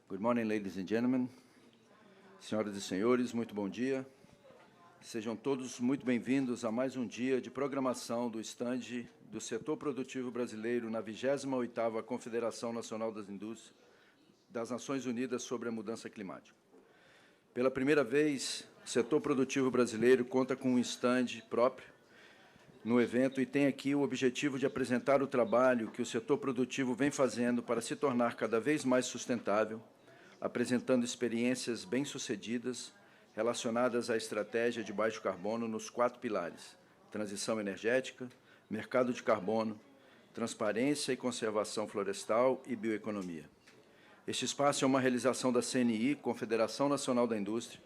Good morning, ladies and gentlemen. Senhoras e senhores, muito bom dia. Sejam todos muito bem-vindos a mais um dia de programação do estande do setor produtivo brasileiro na 28ª Confederação Nacional das Indústrias das Nações Unidas sobre a Mudança Climática. Pela primeira vez, o setor produtivo brasileiro conta com um estande próprio no evento e tem aqui o objetivo de apresentar o trabalho que o setor produtivo vem fazendo para se tornar cada vez mais sustentável, apresentando experiências bem-sucedidas relacionadas à estratégia de baixo carbono nos 4 pilares: transição energética, mercado de carbono, transparência e conservação florestal e bioeconomia. Este espaço é uma realização da CNI, Confederação Nacional da Indústria,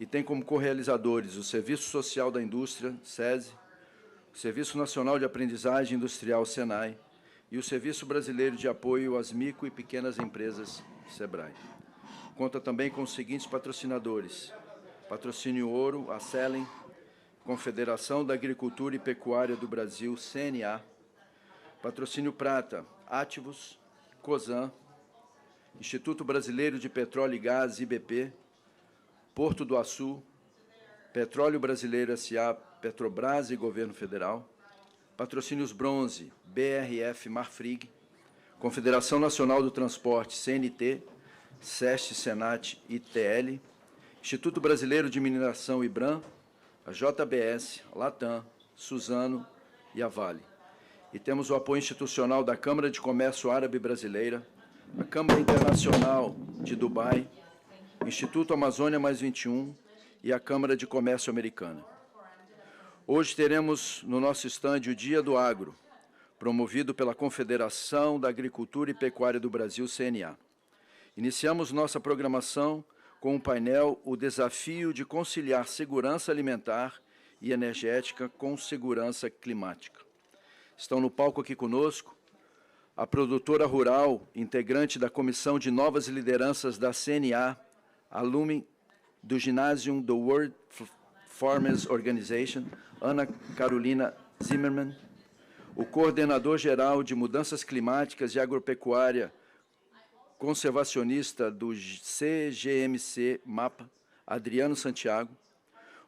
e tem como correalizadores o Serviço Social da Indústria, SESI, o Serviço Nacional de Aprendizagem Industrial, SENAI, e o Serviço Brasileiro de Apoio às Micro e Pequenas Empresas, SEBRAE. Conta também com os seguintes patrocinadores: Patrocínio Ouro, a Selen, Confederação da Agricultura e Pecuária do Brasil, CNA, Patrocínio Prata, Ativos, Cosan, Instituto Brasileiro de Petróleo e Gás, IBP, Porto do Açu, Petróleo Brasileiro S.A., Petrobras e Governo Federal, Patrocínios Bronze, BRF Marfrig, Confederação Nacional do Transporte, CNT, SEST, Senat e ITL, Instituto Brasileiro de Mineração, IBRAM, a JBS, a Latam, Suzano e a Vale. E temos o apoio institucional da Câmara de Comércio Árabe Brasileira, a Câmara Internacional de Dubai, o Instituto Amazônia Mais 21 e a Câmara de Comércio Americana. Hoje teremos no nosso estande o Dia do Agro, promovido pela Confederação da Agricultura e Pecuária do Brasil, CNA. Iniciamos nossa programação com um painel O Desafio de Conciliar Segurança Alimentar e Energética com Segurança Climática. Estão no palco aqui conosco a produtora rural, integrante da Comissão de Novas Lideranças da CNA, alumni do Ginásio do World Farmers Organization, Ana Carolina Zimmermann, o coordenador-geral de Mudanças Climáticas e Agropecuária conservacionista do CGMC MAPA, Adriano Santiago,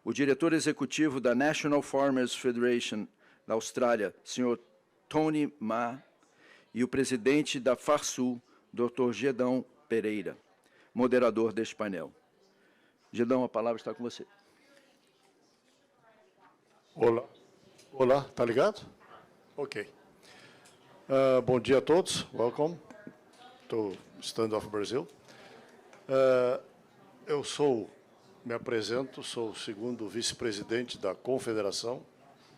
o diretor executivo da National Farmers Federation da Austrália, Sr. Tony Ma, e o presidente da FARSUL, Dr. Gedão Pereira, moderador deste painel. Gedão, a palavra está com você. Olá. Olá, tá ligado? Ok. Bom dia a todos. Welcome to Stand Off Brazil. Me apresento, sou o segundo vice-presidente da Confederação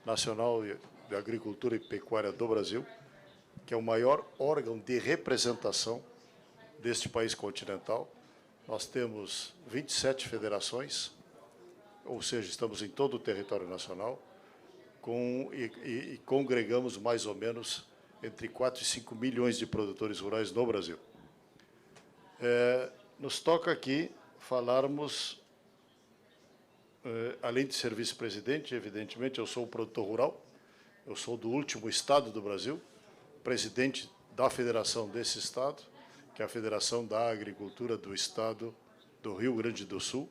Nacional de Agricultura e Pecuária do Brasil, que é o maior órgão de representação deste país continental. Nós temos 27 federações, ou seja, estamos em todo o território nacional, e congregamos mais ou menos entre 4 e 5 milhões de produtores rurais no Brasil. Nos toca aqui falarmos, além de ser vice-presidente, evidentemente, eu sou o produtor rural, eu sou do último estado do Brasil, presidente da federação desse estado, que é a Federação da Agricultura do Estado do Rio Grande do Sul,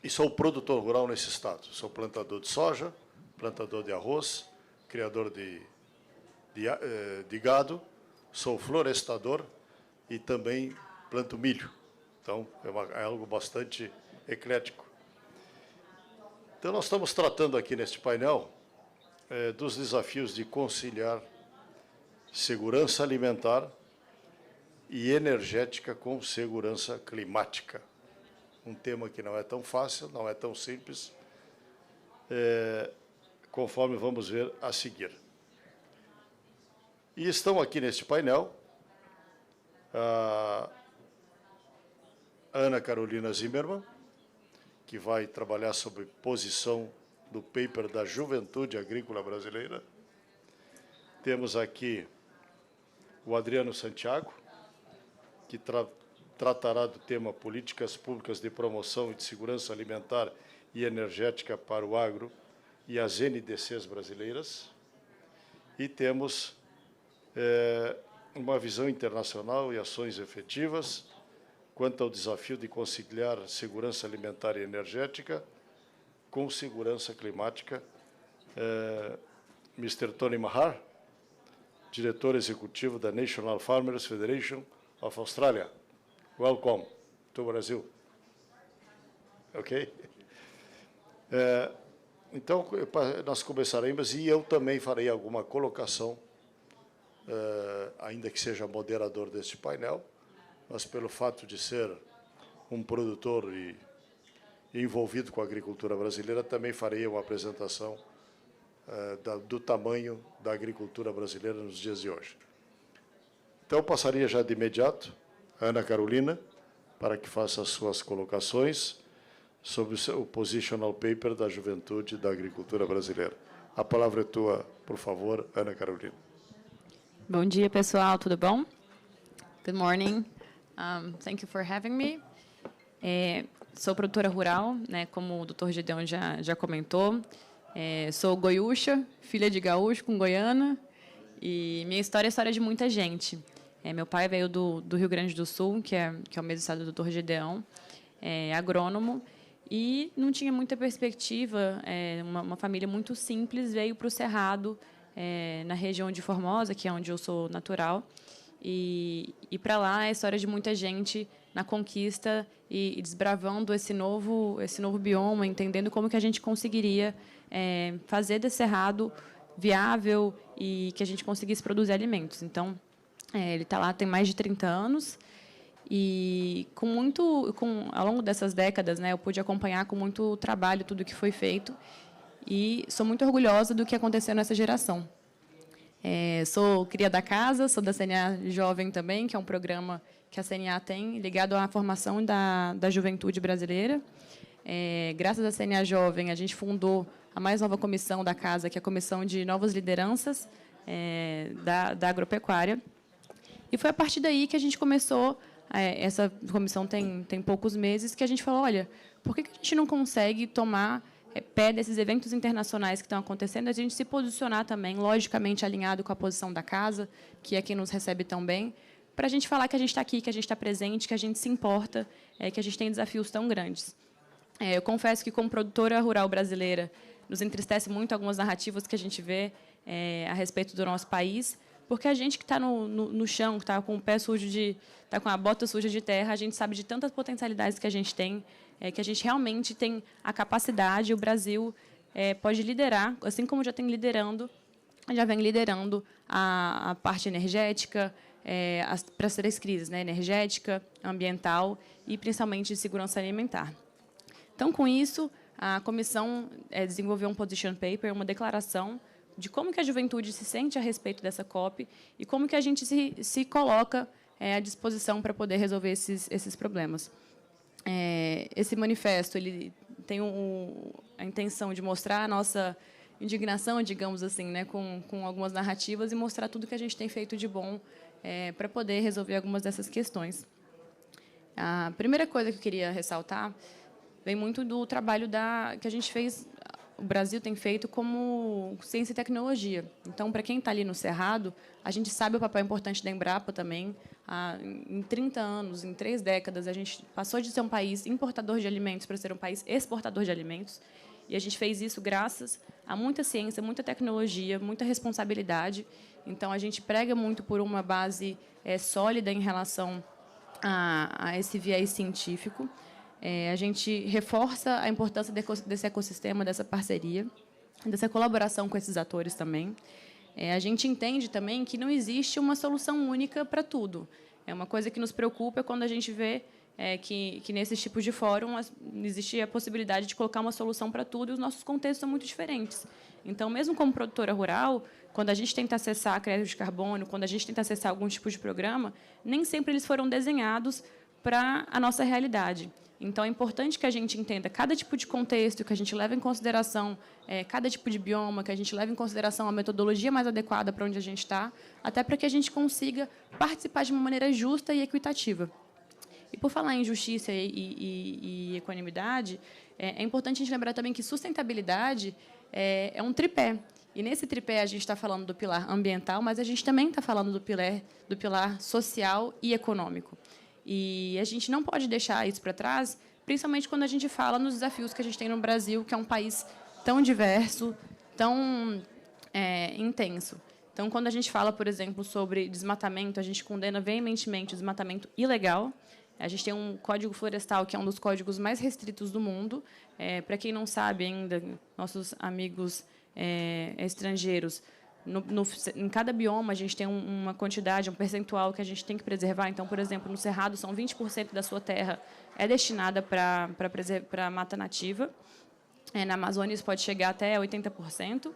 e sou produtor rural nesse estado. Sou plantador de soja, plantador de arroz, criador de gado, sou florestador e também planto milho. Então, é algo bastante eclético. Então, nós estamos tratando aqui neste painel dos desafios de conciliar segurança alimentar e energética com segurança climática. Um tema que não é tão fácil, não é tão simples, conforme vamos ver a seguir. E estão aqui neste painel a Ana Carolina Zimmermann, que vai trabalhar sobre posição do paper da Juventude Agrícola Brasileira. Temos aqui o Adriano Santiago, que tratará do tema Políticas Públicas de Promoção e de Segurança Alimentar e Energética para o Agro e as NDCs brasileiras. E temos uma visão internacional e ações efetivas quanto ao desafio de conciliar segurança alimentar e energética com segurança climática. Mr. Tony Mahar, diretor executivo da National Farmers Federation of Australia. Welcome to Brazil. Ok? Então, nós começaremos, e eu também farei alguma colocação, ainda que seja moderador deste painel, mas pelo fato de ser um produtor e envolvido com a agricultura brasileira, também farei uma apresentação do tamanho da agricultura brasileira nos dias de hoje. Então, eu passaria já de imediato a Ana Carolina, para que faça as suas colocações sobre o Positional Paper da Juventude da Agricultura Brasileira. A palavra é tua, por favor, Ana Carolina. Bom dia, pessoal, tudo bom? Good morning. Thank you for having me. Sou produtora rural, né, como o Dr. Gedeon já comentou. Sou goiúcha, filha de gaúcho com goiana, e minha história é a história de muita gente. Meu pai veio do Rio Grande do Sul, que é o mesmo estado do Dr. Gedeon, agrônomo, e não tinha muita perspectiva. Uma família muito simples veio para o Cerrado, na região de Formosa, que é onde eu sou natural, e para lá é a história de muita gente na conquista e desbravando esse novo bioma, entendendo como que a gente conseguiria fazer desse Cerrado viável e que a gente conseguisse produzir alimentos. Então, ele está lá tem mais de 30 anos, e ao longo dessas décadas, né, eu pude acompanhar com muito trabalho tudo que foi feito, e sou muito orgulhosa do que aconteceu nessa geração. Sou cria da casa, sou da CNA Jovem também, que é um programa que a CNA tem ligado à formação da juventude brasileira. Graças à CNA Jovem, a gente fundou a mais nova comissão da casa, que é a Comissão de Novas Lideranças da Agropecuária. E foi a partir daí que a gente começou, essa comissão tem poucos meses, que a gente falou, olha, por que a gente não consegue tomar pé desses eventos internacionais que estão acontecendo, a gente se posicionar também, logicamente alinhado com a posição da casa, que é quem nos recebe tão bem, para a gente falar que a gente está aqui, que a gente está presente, que a gente se importa, que a gente tem desafios tão grandes. Eu confesso que, como produtora rural brasileira, nos entristece muito algumas narrativas que a gente vê a respeito do nosso país, porque a gente que está no chão, que está com o pé sujo está com a bota suja de terra, a gente sabe de tantas potencialidades que a gente tem, que a gente realmente tem a capacidade, o Brasil pode liderar, assim como já vem liderando a parte energética, para as 3 crises, né, energética, ambiental e, principalmente, de segurança alimentar. Então, com isso, a comissão desenvolveu um position paper, uma declaração de como que a juventude se sente a respeito dessa COP e como que a gente se coloca à disposição para poder resolver esses problemas. Esse manifesto ele tem a intenção de mostrar a nossa indignação, digamos assim, né, com algumas narrativas e mostrar tudo que a gente tem feito de bom para poder resolver algumas dessas questões. A primeira coisa que eu queria ressaltar vem muito do trabalho que a gente fez, o Brasil tem feito como ciência e tecnologia. Então, para quem está ali no Cerrado, a gente sabe o papel importante da Embrapa também. Em 30 anos, em 3 décadas, a gente passou de ser um país importador de alimentos para ser um país exportador de alimentos. E a gente fez isso graças a muita ciência, muita tecnologia, muita responsabilidade. Então, a gente prega muito por uma base sólida em relação a esse viés científico. A gente reforça a importância desse ecossistema, dessa parceria, dessa colaboração com esses atores também. A gente entende também que não existe uma solução única para tudo. Uma coisa que nos preocupa é quando a gente vê que nesses tipos de fórum existe a possibilidade de colocar uma solução para tudo, e os nossos contextos são muito diferentes. Então, mesmo como produtora rural, quando a gente tenta acessar crédito de carbono, quando a gente tenta acessar algum tipo de programa, nem sempre eles foram desenhados para a nossa realidade. Então, é importante que a gente entenda cada tipo de contexto, que a gente leve em consideração cada tipo de bioma, que a gente leve em consideração a metodologia mais adequada para onde a gente está, até para que a gente consiga participar de uma maneira justa e equitativa. E, por falar em justiça e equanimidade, é importante a gente lembrar também que sustentabilidade é um tripé. E nesse tripé a gente está falando do pilar ambiental, mas a gente também está falando do pilar social e econômico. E a gente não pode deixar isso para trás, principalmente quando a gente fala nos desafios que a gente tem no Brasil, que é um país tão diverso, tão intenso. Então, quando a gente fala, por exemplo, sobre desmatamento, a gente condena veementemente o desmatamento ilegal. A gente tem um Código Florestal, que é um dos códigos mais restritos do mundo. Para quem não sabe ainda, nossos amigos estrangeiros, em cada bioma a gente tem uma quantidade, um percentual que a gente tem que preservar. Então, por exemplo, no Cerrado, são 20% da sua terra destinada para mata nativa. Na Amazônia, isso pode chegar até 80%.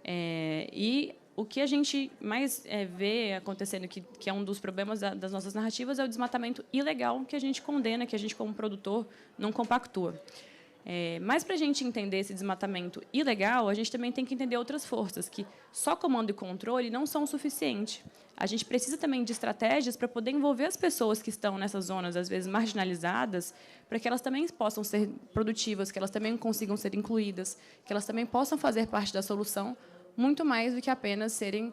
E o que a gente mais vê acontecendo, que é um dos problemas das nossas narrativas, é o desmatamento ilegal, que a gente condena, que a gente, como produtor, não compactua. Mas, para a gente entender esse desmatamento ilegal, a gente também tem que entender outras forças, que só comando e controle não são o suficiente. A gente precisa também de estratégias para poder envolver as pessoas que estão nessas zonas, às vezes, marginalizadas, para que elas também possam ser produtivas, que elas também consigam ser incluídas, que elas também possam fazer parte da solução, muito mais do que apenas serem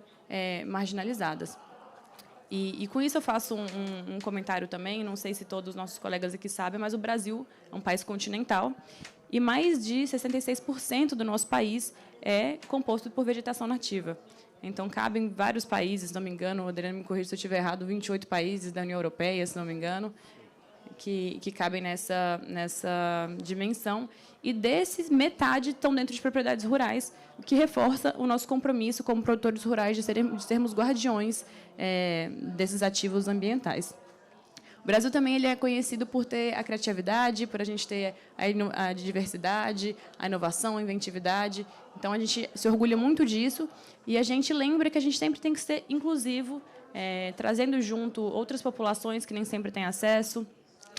marginalizadas. E com isso eu faço um comentário também, não sei se todos os nossos colegas aqui sabem, mas o Brasil é um país continental e mais de 66% do nosso país é composto por vegetação nativa. Então, cabem vários países, se não me engano, o Adriano me corrija se eu estiver errado, 28 países da União Europeia, se não me engano, que cabem nessa dimensão. E desses, metade estão dentro de propriedades rurais, o que reforça o nosso compromisso como produtores rurais de sermos guardiões desses ativos ambientais. O Brasil também ele é conhecido por ter a criatividade, por a gente ter a diversidade, a inovação, a inventividade. Então, a gente se orgulha muito disso e a gente lembra que a gente sempre tem que ser inclusivo, trazendo junto outras populações que nem sempre têm acesso.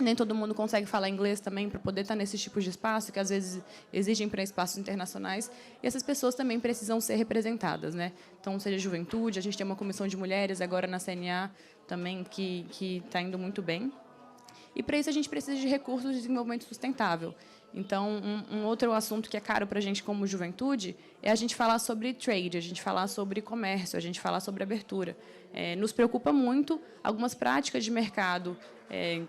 Nem todo mundo consegue falar inglês também para poder estar nesses tipos de espaço, que às vezes exigem para espaços internacionais. E essas pessoas também precisam ser representadas, né? Então, seja juventude, a gente tem uma comissão de mulheres agora na CNA também que está indo muito bem. E para isso a gente precisa de recursos de desenvolvimento sustentável. Então, um outro assunto que é caro para a gente como juventude é a gente falar sobre trade, a gente falar sobre comércio, a gente falar sobre abertura. Nos preocupa muito algumas práticas de mercado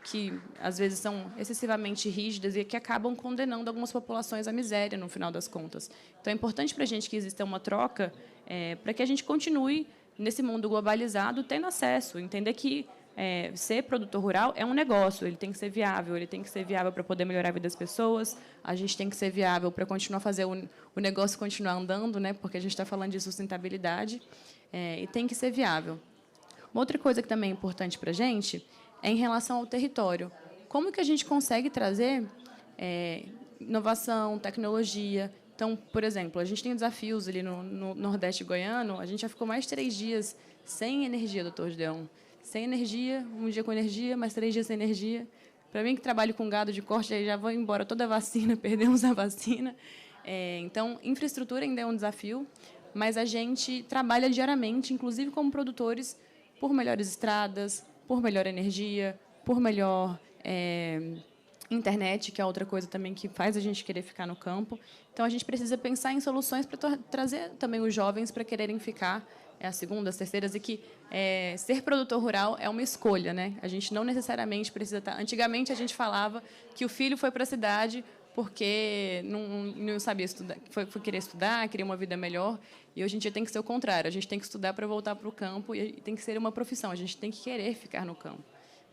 que, às vezes, são excessivamente rígidas e que acabam condenando algumas populações à miséria, no final das contas. Então, é importante para a gente que exista uma troca para que a gente continue, nesse mundo globalizado, tendo acesso, entender que ser produtor rural é um negócio, ele tem que ser viável para poder melhorar a vida das pessoas, a gente tem que ser viável para continuar a fazer o negócio continuar andando, né, porque a gente está falando de sustentabilidade, e tem que ser viável. Uma outra coisa que também é importante para a gente é em relação ao território. Como que a gente consegue trazer inovação, tecnologia? Então, por exemplo, a gente tem desafios ali no Nordeste goiano, a gente já ficou mais de 3 dias sem energia, doutor Gideon. Sem energia, um dia com energia, mais 3 dias sem energia. Para mim, que trabalho com gado de corte, aí já vou embora toda a vacina, perdemos a vacina. Então, infraestrutura ainda é um desafio, mas a gente trabalha diariamente, inclusive como produtores, por melhores estradas, por melhor energia, por melhor internet, que é outra coisa também que faz a gente querer ficar no campo. Então, a gente precisa pensar em soluções para trazer também os jovens para quererem ficar as segundas, terceiras, e que ser produtor rural é uma escolha, né? A gente não necessariamente precisa estar... Antigamente, a gente falava que o filho foi para a cidade porque não sabia estudar, foi querer estudar, queria uma vida melhor, e hoje em dia tem que ser o contrário, a gente tem que estudar para voltar para o campo e tem que ser uma profissão, a gente tem que querer ficar no campo.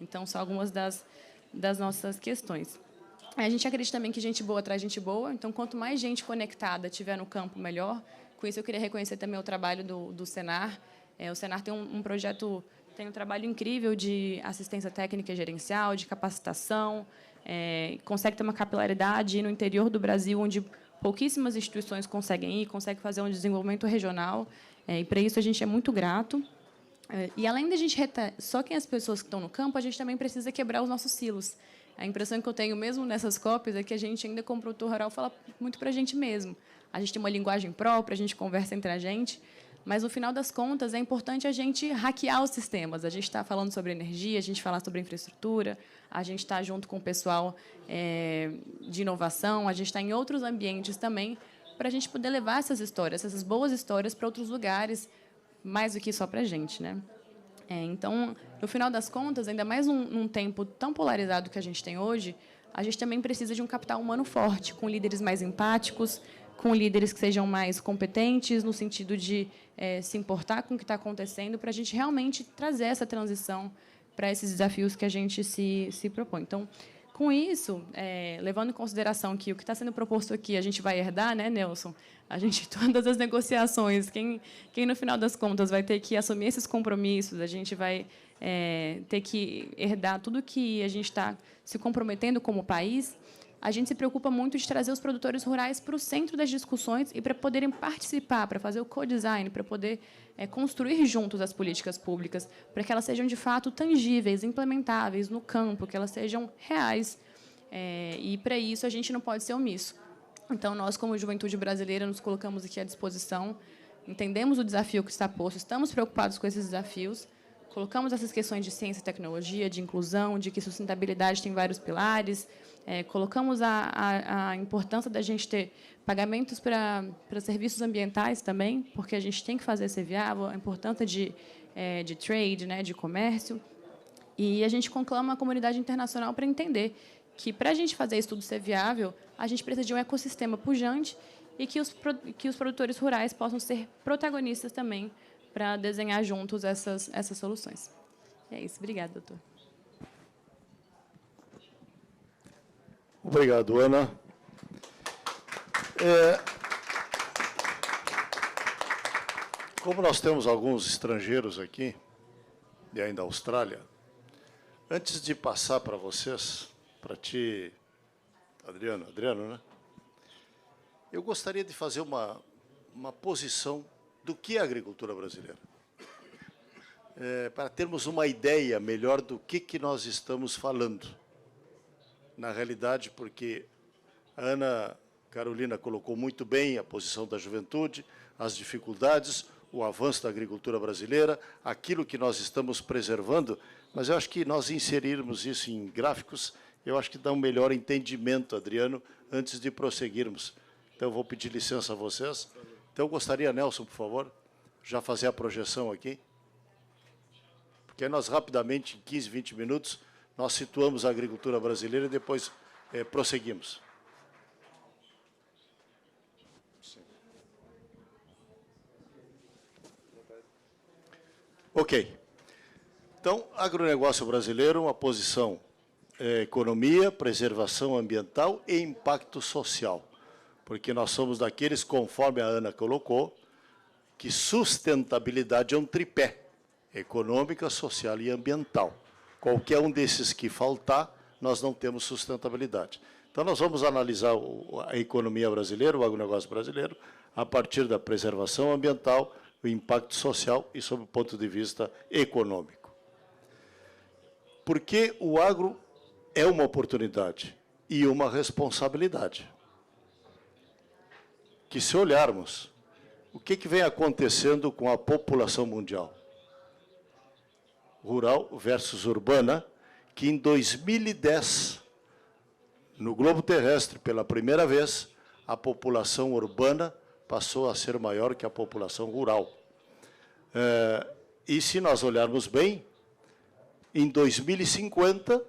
Então, são algumas das nossas questões. A gente acredita também que gente boa traz gente boa, então, quanto mais gente conectada tiver no campo, melhor. Com isso, eu queria reconhecer também o trabalho do Senar. O Senar tem um projeto, tem um trabalho incrível de assistência técnica e gerencial, de capacitação, consegue ter uma capilaridade no interior do Brasil, onde pouquíssimas instituições conseguem ir, consegue fazer um desenvolvimento regional, e para isso a gente é muito grato. E além da gente só quem as pessoas que estão no campo, a gente também precisa quebrar os nossos silos. A impressão que eu tenho mesmo nessas cópias é que a gente ainda, como produtor rural, fala muito para a gente mesmo. A gente tem uma linguagem própria, a gente conversa entre a gente, mas, no final das contas, é importante a gente hackear os sistemas. A gente está falando sobre energia, a gente fala sobre infraestrutura, a gente está junto com o pessoal de inovação, a gente está em outros ambientes também para a gente poder levar essas histórias, essas boas histórias, para outros lugares, mais do que só para a gente, né? Então, no final das contas, ainda mais num tempo tão polarizado que a gente tem hoje, a gente também precisa de um capital humano forte, com líderes mais empáticos, com líderes que sejam mais competentes, no sentido de se importar com o que está acontecendo, para a gente realmente trazer essa transição para esses desafios que a gente se propõe. Então, com isso, levando em consideração que o que está sendo proposto aqui a gente vai herdar, né, Nelson? A gente, todas as negociações, quem no final das contas vai ter que assumir esses compromissos, a gente vai ter que herdar tudo que a gente está se comprometendo como país. A gente se preocupa muito de trazer os produtores rurais para o centro das discussões e para poderem participar, para fazer o co-design, para poder construir juntos as políticas públicas, para que elas sejam, de fato, tangíveis, implementáveis no campo, que elas sejam reais. E, para isso, a gente não pode ser omisso. Então, nós, como Juventude Brasileira, nos colocamos aqui à disposição, entendemos o desafio que está posto, estamos preocupados com esses desafios, colocamos essas questões de ciência e tecnologia, de inclusão, de que sustentabilidade tem vários pilares, colocamos a importância da gente ter pagamentos para serviços ambientais também, porque a gente tem que fazer ser viável, a importância de trade, né, de comércio. E a gente conclama a comunidade internacional para entender que, para a gente fazer isso tudo ser viável, a gente precisa de um ecossistema pujante e que os produtores rurais possam ser protagonistas também para desenhar juntos essas soluções. É isso. Obrigada, doutor. Obrigado, Ana. Como nós temos alguns estrangeiros aqui, e ainda Austrália, antes de passar para vocês, para ti, Adriano, né? Eu gostaria de fazer uma posição do que é a agricultura brasileira, para termos uma ideia melhor do que nós estamos falando. Na realidade, porque a Ana Carolina colocou muito bem a posição da juventude, as dificuldades, o avanço da agricultura brasileira, aquilo que nós estamos preservando, mas eu acho que nós inserirmos isso em gráficos, eu acho que dá um melhor entendimento, Adriano, antes de prosseguirmos. Então, eu vou pedir licença a vocês. Então, eu gostaria, Nelson, por favor, já fazer a projeção aqui. Porque aí nós, rapidamente, em 15, 20 minutos, nós situamos a agricultura brasileira e depois prosseguimos. Ok. Então, agronegócio brasileiro, uma posição economia, preservação ambiental e impacto social. Porque nós somos daqueles, conforme a Ana colocou, que sustentabilidade é um tripé, econômica, social e ambiental. Qualquer um desses que faltar, nós não temos sustentabilidade. Então, nós vamos analisar a economia brasileira, o agronegócio brasileiro, a partir da preservação ambiental, o impacto social e sob o ponto de vista econômico. Porque o agro é uma oportunidade e uma responsabilidade. Que, se olharmos, o que vem acontecendo com a população mundial? Rural versus urbana, que em 2010, no globo terrestre, pela primeira vez, a população urbana passou a ser maior que a população rural. E, se nós olharmos bem, em 2050,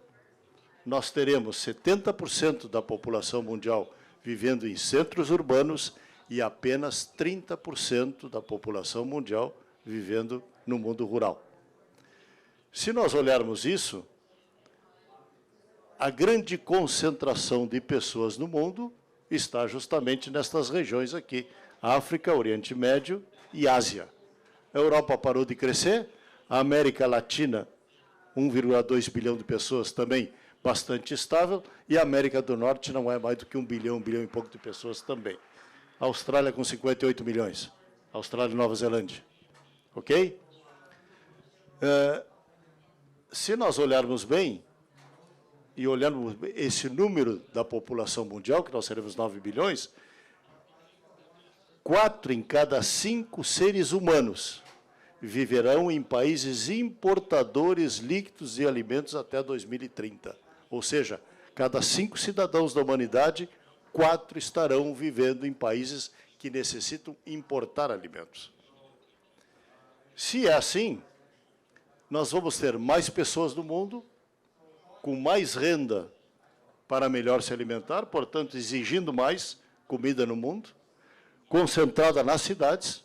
nós teremos 70% da população mundial vivendo em centros urbanos e apenas 30% da população mundial vivendo no mundo rural. Se nós olharmos isso, a grande concentração de pessoas no mundo está justamente nestas regiões aqui, África, Oriente Médio e Ásia. A Europa parou de crescer, a América Latina, 1,2 bilhão de pessoas, também bastante estável, e a América do Norte não é mais do que 1 bilhão e pouco de pessoas também. A Austrália com 58 milhões, Austrália e Nova Zelândia. Ok? Se nós olharmos bem, e olharmos esse número da população mundial, que nós seremos 9 bilhões, 4 em cada 5 seres humanos viverão em países importadores líquidos de alimentos até 2030. Ou seja, cada 5 cidadãos da humanidade, 4 estarão vivendo em países que necessitam importar alimentos. Se é assim, nós vamos ter mais pessoas no mundo, com mais renda para melhor se alimentar, portanto, exigindo mais comida no mundo, concentrada nas cidades,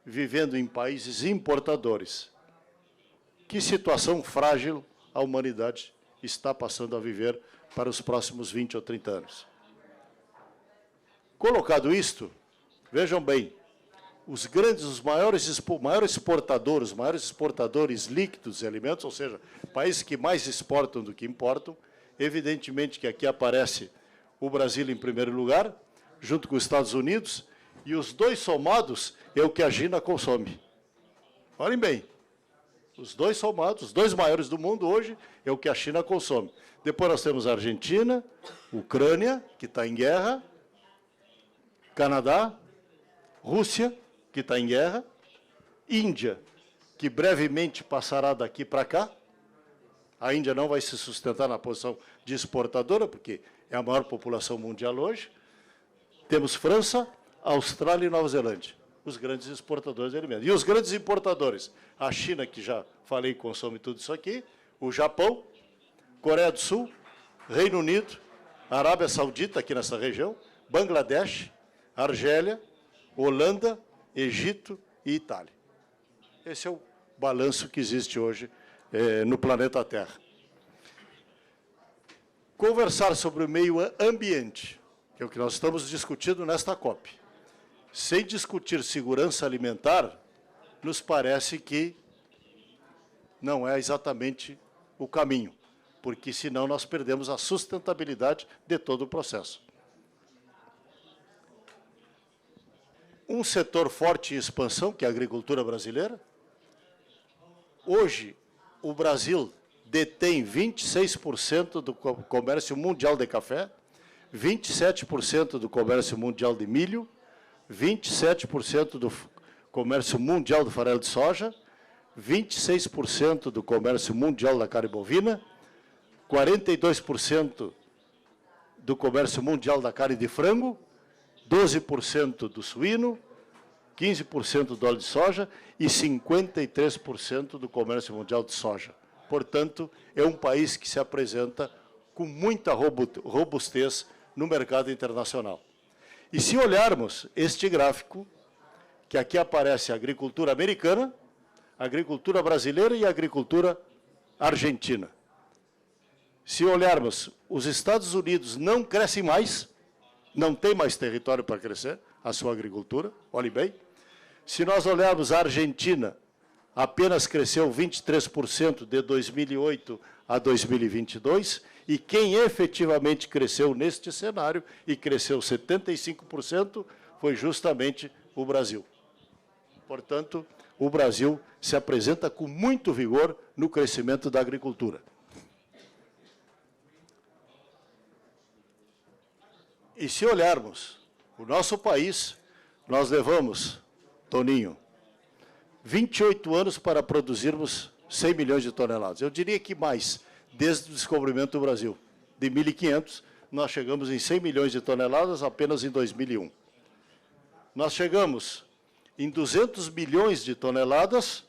vivendo em países importadores. Que situação frágil a humanidade está passando a viver para os próximos 20 ou 30 anos. Colocado isto, vejam bem, os maiores exportadores líquidos de alimentos, ou seja, países que mais exportam do que importam, evidentemente que aqui aparece o Brasil em primeiro lugar, junto com os Estados Unidos, e os dois somados é o que a China consome. Olhem bem, os dois somados, os dois maiores do mundo hoje, é o que a China consome. Depois nós temos a Argentina, Ucrânia, que está em guerra, Canadá, Rússia, que está em guerra, Índia, que brevemente passará daqui para cá. A Índia não vai se sustentar na posição de exportadora, porque é a maior população mundial hoje. Temos França, Austrália e Nova Zelândia, os grandes exportadores de alimentos. E os grandes importadores, a China, que já falei, consome tudo isso aqui, o Japão, Coreia do Sul, Reino Unido, Arábia Saudita, aqui nessa região, Bangladesh, Argélia, Holanda, Egito e Itália. Esse é o balanço que existe hoje no planeta Terra. Conversar sobre o meio ambiente, que é o que nós estamos discutindo nesta COP, sem discutir segurança alimentar, nos parece que não é exatamente o caminho, porque senão nós perdemos a sustentabilidade de todo o processo. Um setor forte em expansão, que é a agricultura brasileira. Hoje, o Brasil detém 26% do comércio mundial de café, 27% do comércio mundial de milho, 27% do comércio mundial do farelo de soja, 26% do comércio mundial da carne bovina, 42% do comércio mundial da carne de frango, 12% do suíno, 15% do óleo de soja e 53% do comércio mundial de soja. Portanto, é um país que se apresenta com muita robustez no mercado internacional. E se olharmos este gráfico, que aqui aparece a agricultura americana, a agricultura brasileira e a agricultura argentina. Se olharmos, os Estados Unidos não crescem mais, não tem mais território para crescer, a sua agricultura, olhe bem. Se nós olharmos a Argentina, apenas cresceu 23% de 2008 a 2022, e quem efetivamente cresceu neste cenário, e cresceu 75%, foi justamente o Brasil. Portanto, o Brasil se apresenta com muito vigor no crescimento da agricultura. E se olharmos o nosso país, nós levamos, Toninho, 28 anos para produzirmos 100 milhões de toneladas. Eu diria que mais, desde o descobrimento do Brasil. De 1.500, nós chegamos em 100 milhões de toneladas apenas em 2001. Nós chegamos em 200 milhões de toneladas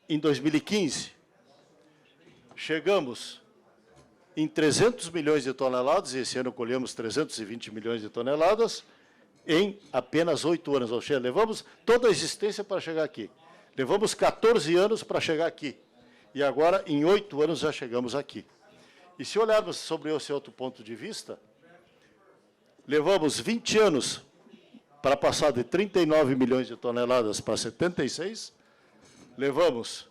em 2015. Chegamos em 300 milhões de toneladas, e esse ano colhemos 320 milhões de toneladas, em apenas 8 anos. Ou seja, levamos toda a existência para chegar aqui. Levamos 14 anos para chegar aqui. E agora, em 8 anos, já chegamos aqui. E se olharmos sobre esse outro ponto de vista, levamos 20 anos para passar de 39 milhões de toneladas para 76, levamos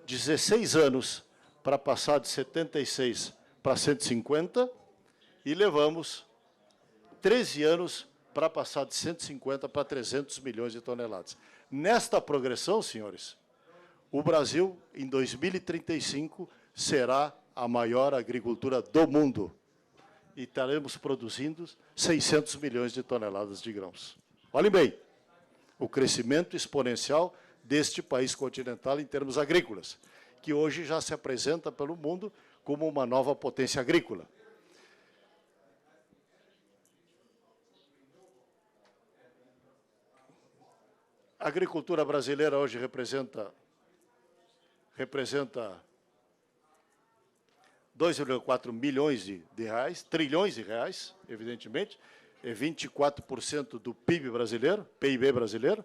16 anos para passar de 76 para 150, e levamos 13 anos para passar de 150 para 300 milhões de toneladas. Nesta progressão, senhores, o Brasil, em 2035, será a maior agricultura do mundo. E estaremos produzindo 600 milhões de toneladas de grãos. Olhem bem, o crescimento exponencial deste país continental em termos agrícolas, que hoje já se apresenta pelo mundo como uma nova potência agrícola. A agricultura brasileira hoje representa 2,4 milhões de reais, trilhões de reais, evidentemente, é 24% do PIB brasileiro, PIB brasileiro,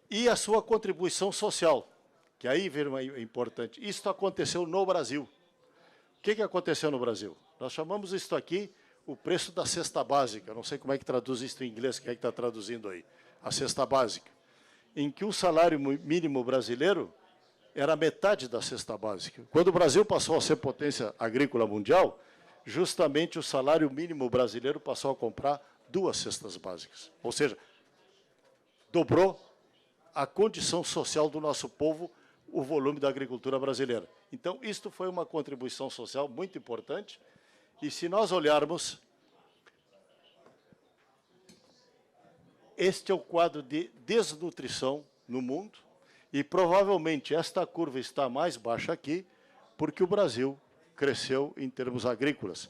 e a sua contribuição social, que aí é importante. Isso aconteceu no Brasil. O que aconteceu no Brasil? Nós chamamos isto aqui o preço da cesta básica, não sei como é que traduz isso em inglês, quem é que está traduzindo aí? A cesta básica, em que o salário mínimo brasileiro era metade da cesta básica. Quando o Brasil passou a ser potência agrícola mundial, justamente o salário mínimo brasileiro passou a comprar 2 cestas básicas. Ou seja, dobrou a condição social do nosso povo, o volume da agricultura brasileira. Então, isto foi uma contribuição social muito importante. E se nós olharmos, este é o quadro de desnutrição no mundo, e provavelmente esta curva está mais baixa aqui, porque o Brasil cresceu em termos agrícolas,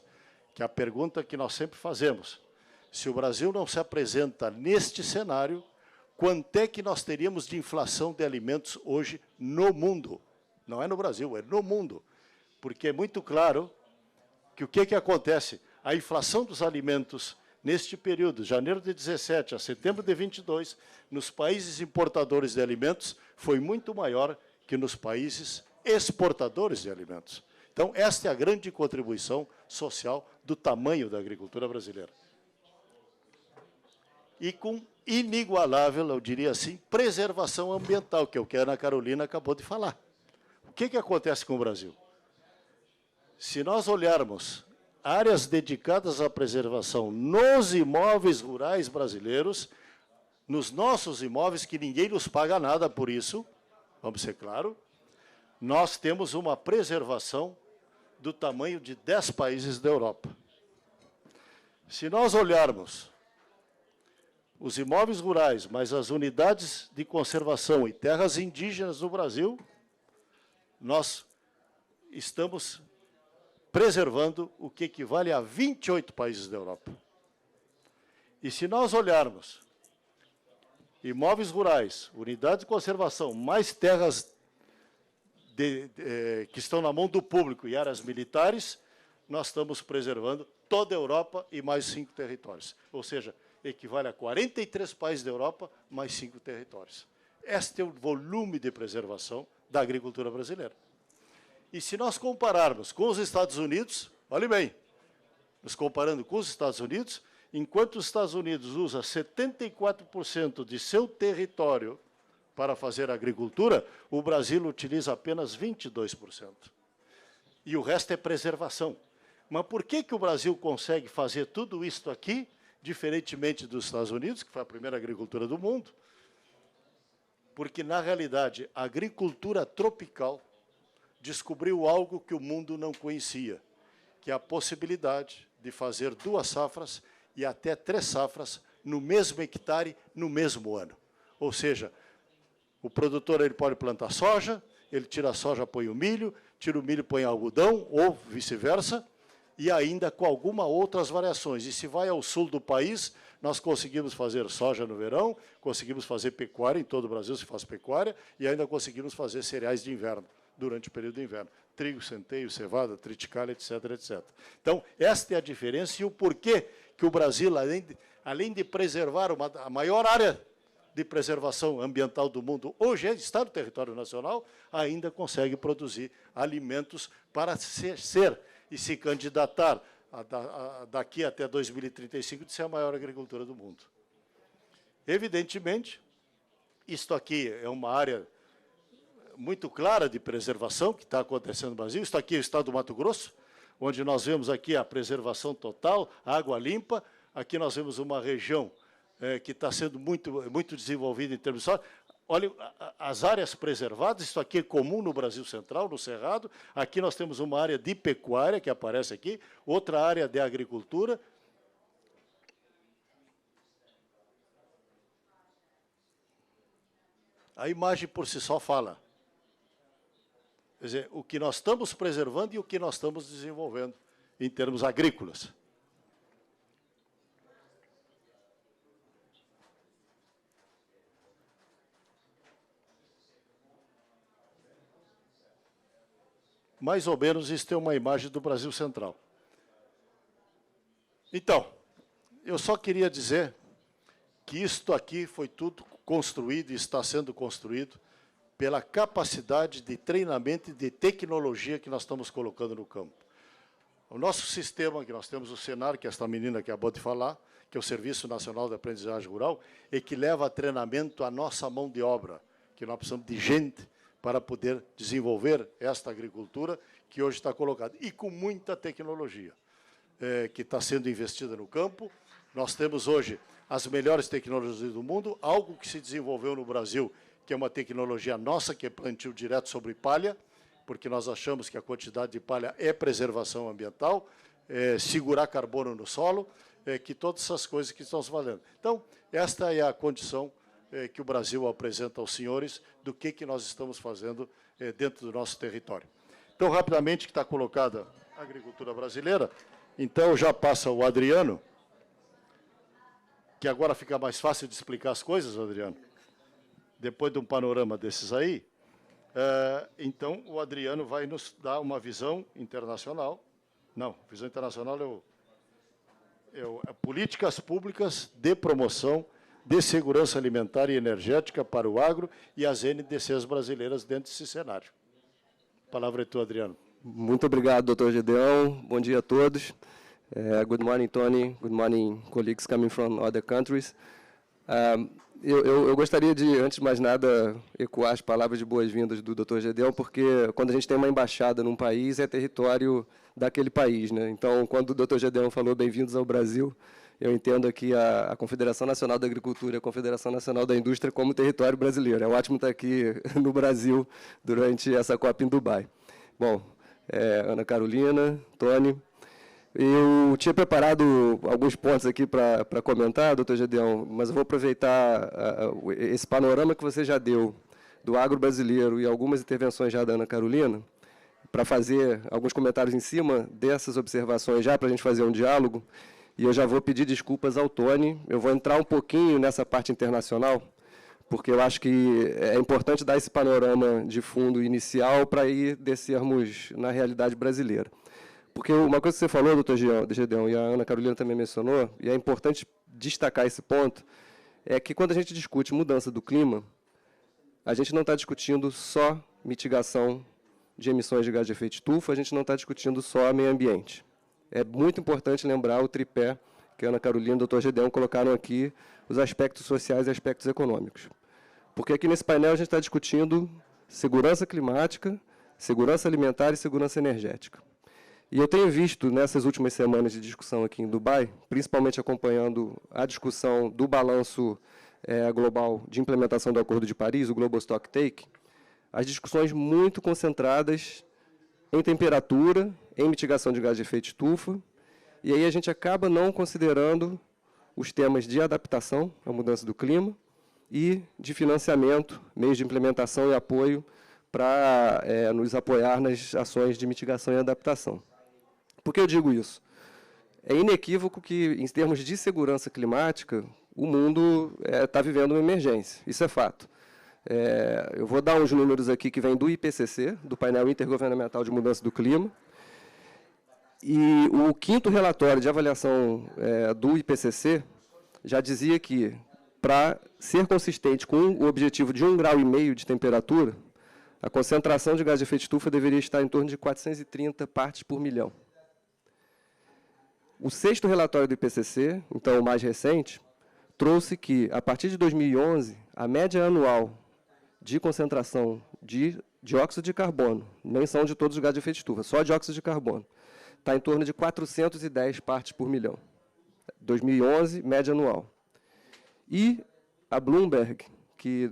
que é a pergunta que nós sempre fazemos. Se o Brasil não se apresenta neste cenário, quanto é que nós teríamos de inflação de alimentos hoje no mundo? Não é no Brasil, é no mundo. Porque é muito claro que o que acontece? A inflação dos alimentos, neste período, janeiro de 17 a setembro de 22, nos países importadores de alimentos, foi muito maior que nos países exportadores de alimentos. Então, esta é a grande contribuição social do tamanho da agricultura brasileira. E com inigualável, eu diria assim, preservação ambiental, que é o que a Ana Carolina acabou de falar. O que acontece com o Brasil? Se nós olharmos áreas dedicadas à preservação nos imóveis rurais brasileiros, nos nossos imóveis, que ninguém nos paga nada por isso, vamos ser claro, nós temos uma preservação do tamanho de 10 países da Europa. Se nós olharmos os imóveis rurais, mas as unidades de conservação e terras indígenas no Brasil, nós estamos preservando o que equivale a 28 países da Europa. E se nós olharmos imóveis rurais, unidades de conservação, mais terras que estão na mão do público e áreas militares, nós estamos preservando toda a Europa e mais 5 territórios. Ou seja, equivale a 43 países da Europa, mais 5 territórios. Este é o volume de preservação da agricultura brasileira. E se nós compararmos com os Estados Unidos, olhe bem, nos comparando com os Estados Unidos, enquanto os Estados Unidos usa 74% de seu território para fazer agricultura, o Brasil utiliza apenas 22%. E o resto é preservação. Mas por que o Brasil consegue fazer tudo isto aqui, diferentemente dos Estados Unidos, que foi a primeira agricultura do mundo? Porque, na realidade, a agricultura tropical descobriu algo que o mundo não conhecia, que é a possibilidade de fazer 2 safras e até 3 safras no mesmo hectare, no mesmo ano. Ou seja, o produtor ele pode plantar soja, ele tira a soja, põe o milho, tira o milho, põe algodão, ou vice-versa, e ainda com algumas outras variações. E se vai ao sul do país, nós conseguimos fazer soja no verão, conseguimos fazer pecuária, em todo o Brasil se faz pecuária, e ainda conseguimos fazer cereais de inverno, durante o período de inverno. Trigo, centeio, cevada, triticale, etc., etc. Então, esta é a diferença e o porquê que o Brasil, além de preservar a maior área de preservação ambiental do mundo, hoje está no território nacional, ainda consegue produzir alimentos para ser e se candidatar daqui até 2035 de ser a maior agricultura do mundo. Evidentemente, isto aqui é uma área muito clara de preservação que está acontecendo no Brasil. Isto aqui é o estado do Mato Grosso, onde nós vemos aqui a preservação total, água limpa. Aqui nós vemos uma região que está sendo muito desenvolvida em termos de saúde. Olha, as áreas preservadas, isso aqui é comum no Brasil Central, no Cerrado. Aqui nós temos uma área de pecuária, que aparece aqui, outra área de agricultura. A imagem por si só fala. Quer dizer, o que nós estamos preservando e o que nós estamos desenvolvendo em termos agrícolas. mais ou menos isso é uma imagem do Brasil Central. Então, eu só queria dizer que isto aqui foi tudo construído e está sendo construído pela capacidade de treinamento e de tecnologia que nós estamos colocando no campo. O nosso sistema, que nós temos o Senar, que esta menina acabou de falar, que é o Serviço Nacional de Aprendizagem Rural, e que leva a treinamento à nossa mão de obra, que nós precisamos de gente para poder desenvolver esta agricultura que hoje está colocada, e com muita tecnologia que está sendo investida no campo. Nós temos hoje as melhores tecnologias do mundo, algo que se desenvolveu no Brasil, que é uma tecnologia nossa, que é plantio direto sobre palha, porque nós achamos que a quantidade de palha é preservação ambiental, segurar carbono no solo, que todas essas coisas que estão se valendo. Então, esta é a condição que o Brasil apresenta aos senhores do que nós estamos fazendo dentro do nosso território. Então, rapidamente, que está colocada a agricultura brasileira, então já passa o Adriano, que agora fica mais fácil de explicar as coisas, Adriano, depois de um panorama desses aí. Então, o Adriano vai nos dar uma visão internacional. Não, visão internacional é políticas públicas de promoção de segurança alimentar e energética para o agro e as NDCs brasileiras dentro desse cenário. A palavra é tua, Adriano. Muito obrigado, doutor Gedeão. Bom dia a todos. Good morning, Tony. Good morning, colleagues coming from other countries. Eu gostaria de, antes de mais nada, ecoar as palavras de boas-vindas do Dr. Gedeão, porque quando a gente tem uma embaixada num país, é território daquele país, né? Então, quando o Dr. Gedeão falou bem-vindos ao Brasil, eu entendo aqui a Confederação Nacional da Agricultura e a Confederação Nacional da Indústria como território brasileiro. É ótimo estar aqui no Brasil durante essa COP em Dubai. Bom, Ana Carolina, Tony, eu tinha preparado alguns pontos aqui para comentar, doutor Gedeão, mas eu vou aproveitar esse panorama que você já deu do agro brasileiro e algumas intervenções já da Ana Carolina, para fazer alguns comentários em cima dessas observações já, para a gente fazer um diálogo, e eu já vou pedir desculpas ao Tony. Eu vou entrar um pouquinho nessa parte internacional, porque eu acho que é importante dar esse panorama de fundo inicial para ir descermos na realidade brasileira. Porque uma coisa que você falou, doutor Gedeão, e a Ana Carolina também mencionou, e é importante destacar esse ponto, é que quando a gente discute mudança do clima, a gente não está discutindo só mitigação de emissões de gás de efeito estufa, a gente não está discutindo só meio ambiente. É muito importante lembrar o tripé que a Ana Carolina e o doutor Gedeão colocaram aqui, os aspectos sociais e aspectos econômicos. Porque aqui nesse painel a gente está discutindo segurança climática, segurança alimentar e segurança energética. E eu tenho visto, nessas últimas semanas de discussão aqui em Dubai, principalmente acompanhando a discussão do balanço global de implementação do Acordo de Paris, o Global Stocktake, as discussões muito concentradas em temperatura, em mitigação de gás de efeito estufa, e aí a gente acaba não considerando os temas de adaptação à mudança do clima e de financiamento, meios de implementação e apoio para nos apoiar nas ações de mitigação e adaptação. Por que eu digo isso? É inequívoco que, em termos de segurança climática, o mundo está vivendo uma emergência. Isso é fato. Eu vou dar uns números aqui que vêm do IPCC, do Painel Intergovernamental de Mudança do Clima, e o 5º relatório de avaliação do IPCC já dizia que, para ser consistente com o objetivo de 1,5 graus de temperatura, a concentração de gás de efeito estufa deveria estar em torno de 430 partes por milhão. O 6º relatório do IPCC, então o mais recente, trouxe que, a partir de 2011, a média anual de concentração de dióxido de carbono, nem são de todos os gases de efeito estufa, só dióxido de carbono, está em torno de 410 partes por milhão. 2011, média anual. E a Bloomberg, que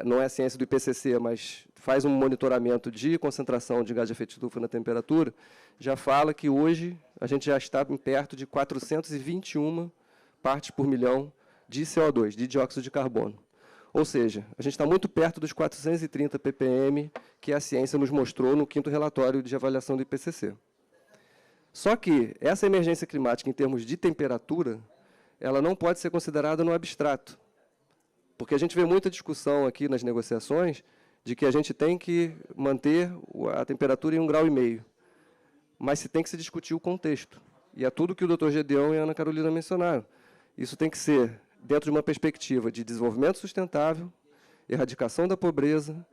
não é ciência do IPCC, mas faz um monitoramento de concentração de gás de efeito estufa na temperatura, já fala que hoje a gente já está perto de 421 partes por milhão de CO2, de dióxido de carbono. Ou seja, a gente está muito perto dos 430 ppm que a ciência nos mostrou no 5º relatório de avaliação do IPCC. Só que essa emergência climática, em termos de temperatura, ela não pode ser considerada no abstrato. Porque a gente vê muita discussão aqui nas negociações de que a gente tem que manter a temperatura em 1,5 graus, mas se tem que se discutir o contexto. E é tudo que o Dr. Gedeão e a Ana Carolina mencionaram. Isso tem que ser dentro de uma perspectiva de desenvolvimento sustentável, erradicação da pobreza,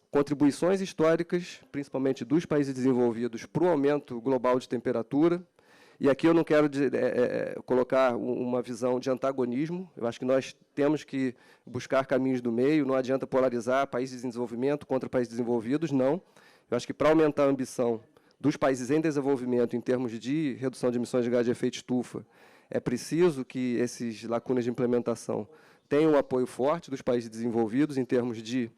contribuições históricas, principalmente dos países desenvolvidos, para o aumento global de temperatura. E aqui eu não quero colocar uma visão de antagonismo. Eu acho que nós temos que buscar caminhos do meio. Não adianta polarizar países em desenvolvimento contra países desenvolvidos, não. Eu acho que para aumentar a ambição dos países em desenvolvimento em termos de redução de emissões de gás de efeito estufa, é preciso que esses lacunas de implementação tenham um apoio forte dos países desenvolvidos em termos de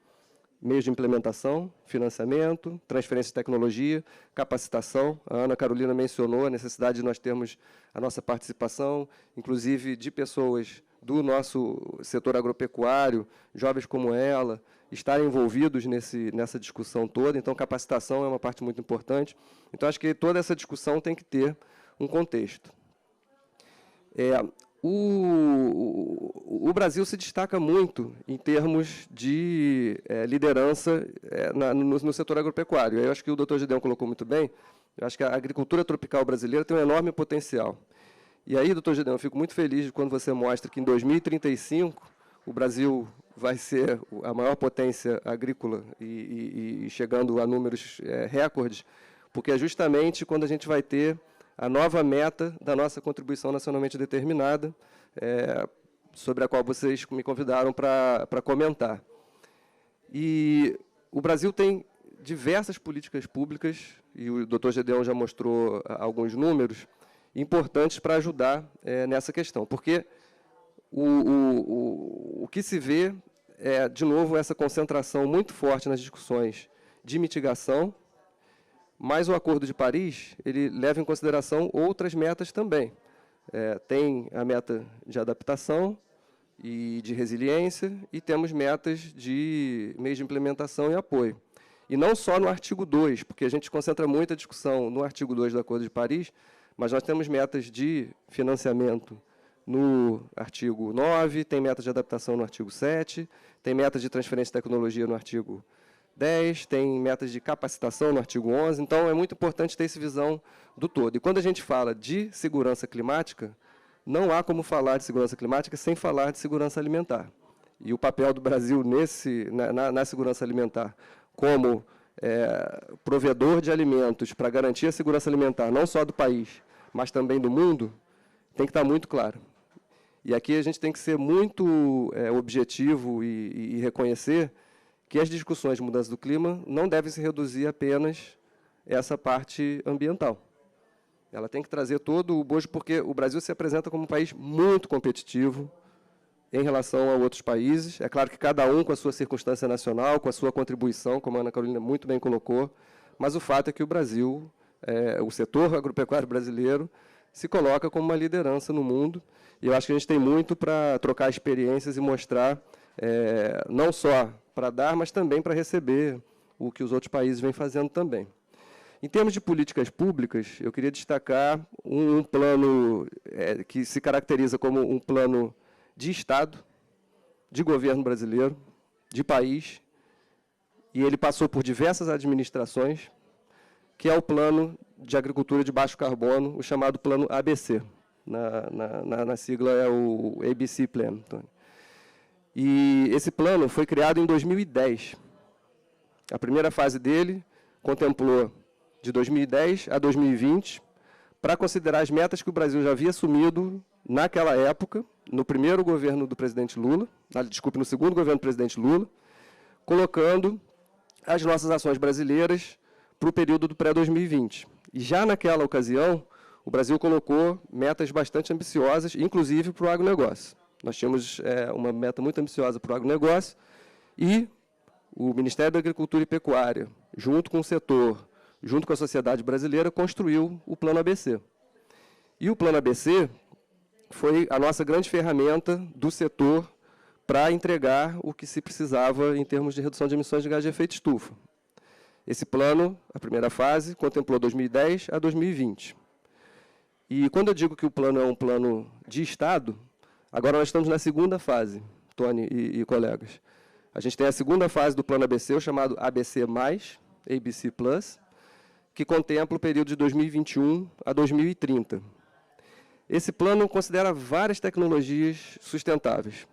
meios de implementação, financiamento, transferência de tecnologia, capacitação. A Ana Carolina mencionou a necessidade de nós termos a nossa participação, inclusive de pessoas do nosso setor agropecuário, jovens como ela, estarem envolvidos nessa discussão toda. Então, capacitação é uma parte muito importante. Então, acho que toda essa discussão tem que ter um contexto. O Brasil se destaca muito em termos de liderança no setor agropecuário. Eu acho que o Dr. Gedeão colocou muito bem. Eu acho que a agricultura tropical brasileira tem um enorme potencial. E aí, Dr. Gedeão, eu fico muito feliz quando você mostra que em 2035 o Brasil vai ser a maior potência agrícola e chegando a números recordes, porque é justamente quando a gente vai ter a nova meta da nossa contribuição nacionalmente determinada, sobre a qual vocês me convidaram para comentar. E o Brasil tem diversas políticas públicas, e o Dr. Gedeão já mostrou alguns números, importantes para ajudar nessa questão, porque o que se vê é, de novo, essa concentração muito forte nas discussões de mitigação, mas o Acordo de Paris ele leva em consideração outras metas também. Tem a meta de adaptação e de resiliência, e temos metas de meios de implementação e apoio. E não só no artigo 2, porque a gente concentra muita discussão no artigo 2 do Acordo de Paris, mas nós temos metas de financiamento no artigo 9, tem metas de adaptação no artigo 7, tem metas de transferência de tecnologia no artigo 10, tem metas de capacitação no artigo 11, então é muito importante ter essa visão do todo. E quando a gente fala de segurança climática, não há como falar de segurança climática sem falar de segurança alimentar. E o papel do Brasil na segurança alimentar, como provedor de alimentos para garantir a segurança alimentar, não só do país, mas também do mundo, tem que estar muito claro. E aqui a gente tem que ser muito objetivo e reconhecer que as discussões de mudança do clima não devem se reduzir apenas a essa parte ambiental. Ela tem que trazer todo o bojo, porque o Brasil se apresenta como um país muito competitivo em relação a outros países. É claro que cada um com a sua circunstância nacional, com a sua contribuição, como a Ana Carolina muito bem colocou, mas o fato é que o Brasil, o setor agropecuário brasileiro, se coloca como uma liderança no mundo, e eu acho que a gente tem muito para trocar experiências e mostrar, não só para dar, mas também para receber o que os outros países vêm fazendo também. Em termos de políticas públicas, eu queria destacar um plano que se caracteriza como um plano de Estado, de governo brasileiro, de país, e ele passou por diversas administrações, que é o Plano de Agricultura de Baixo Carbono, o chamado Plano ABC. Na sigla é o ABC Plan. E esse plano foi criado em 2010. A primeira fase dele contemplou de 2010 a 2020, para considerar as metas que o Brasil já havia assumido naquela época, no primeiro governo do presidente Lula, no segundo governo do presidente Lula, colocando as nossas ações brasileiras para o período do pré-2020. E já naquela ocasião, o Brasil colocou metas bastante ambiciosas, inclusive para o agronegócio. Nós tínhamos uma meta muito ambiciosa para o agronegócio, e o Ministério da Agricultura e Pecuária, junto com o setor, junto com a sociedade brasileira, construiu o Plano ABC. E o Plano ABC foi a nossa grande ferramenta do setor para entregar o que se precisava em termos de redução de emissões de gás de efeito estufa. Esse plano, a primeira fase, contemplou 2010 a 2020. E quando eu digo que o plano é um plano de Estado, agora nós estamos na segunda fase, Tony e colegas. A gente tem a segunda fase do Plano ABC, o chamado ABC+, ABC+, que contempla o período de 2021 a 2030. Esse plano considera várias tecnologias sustentáveis.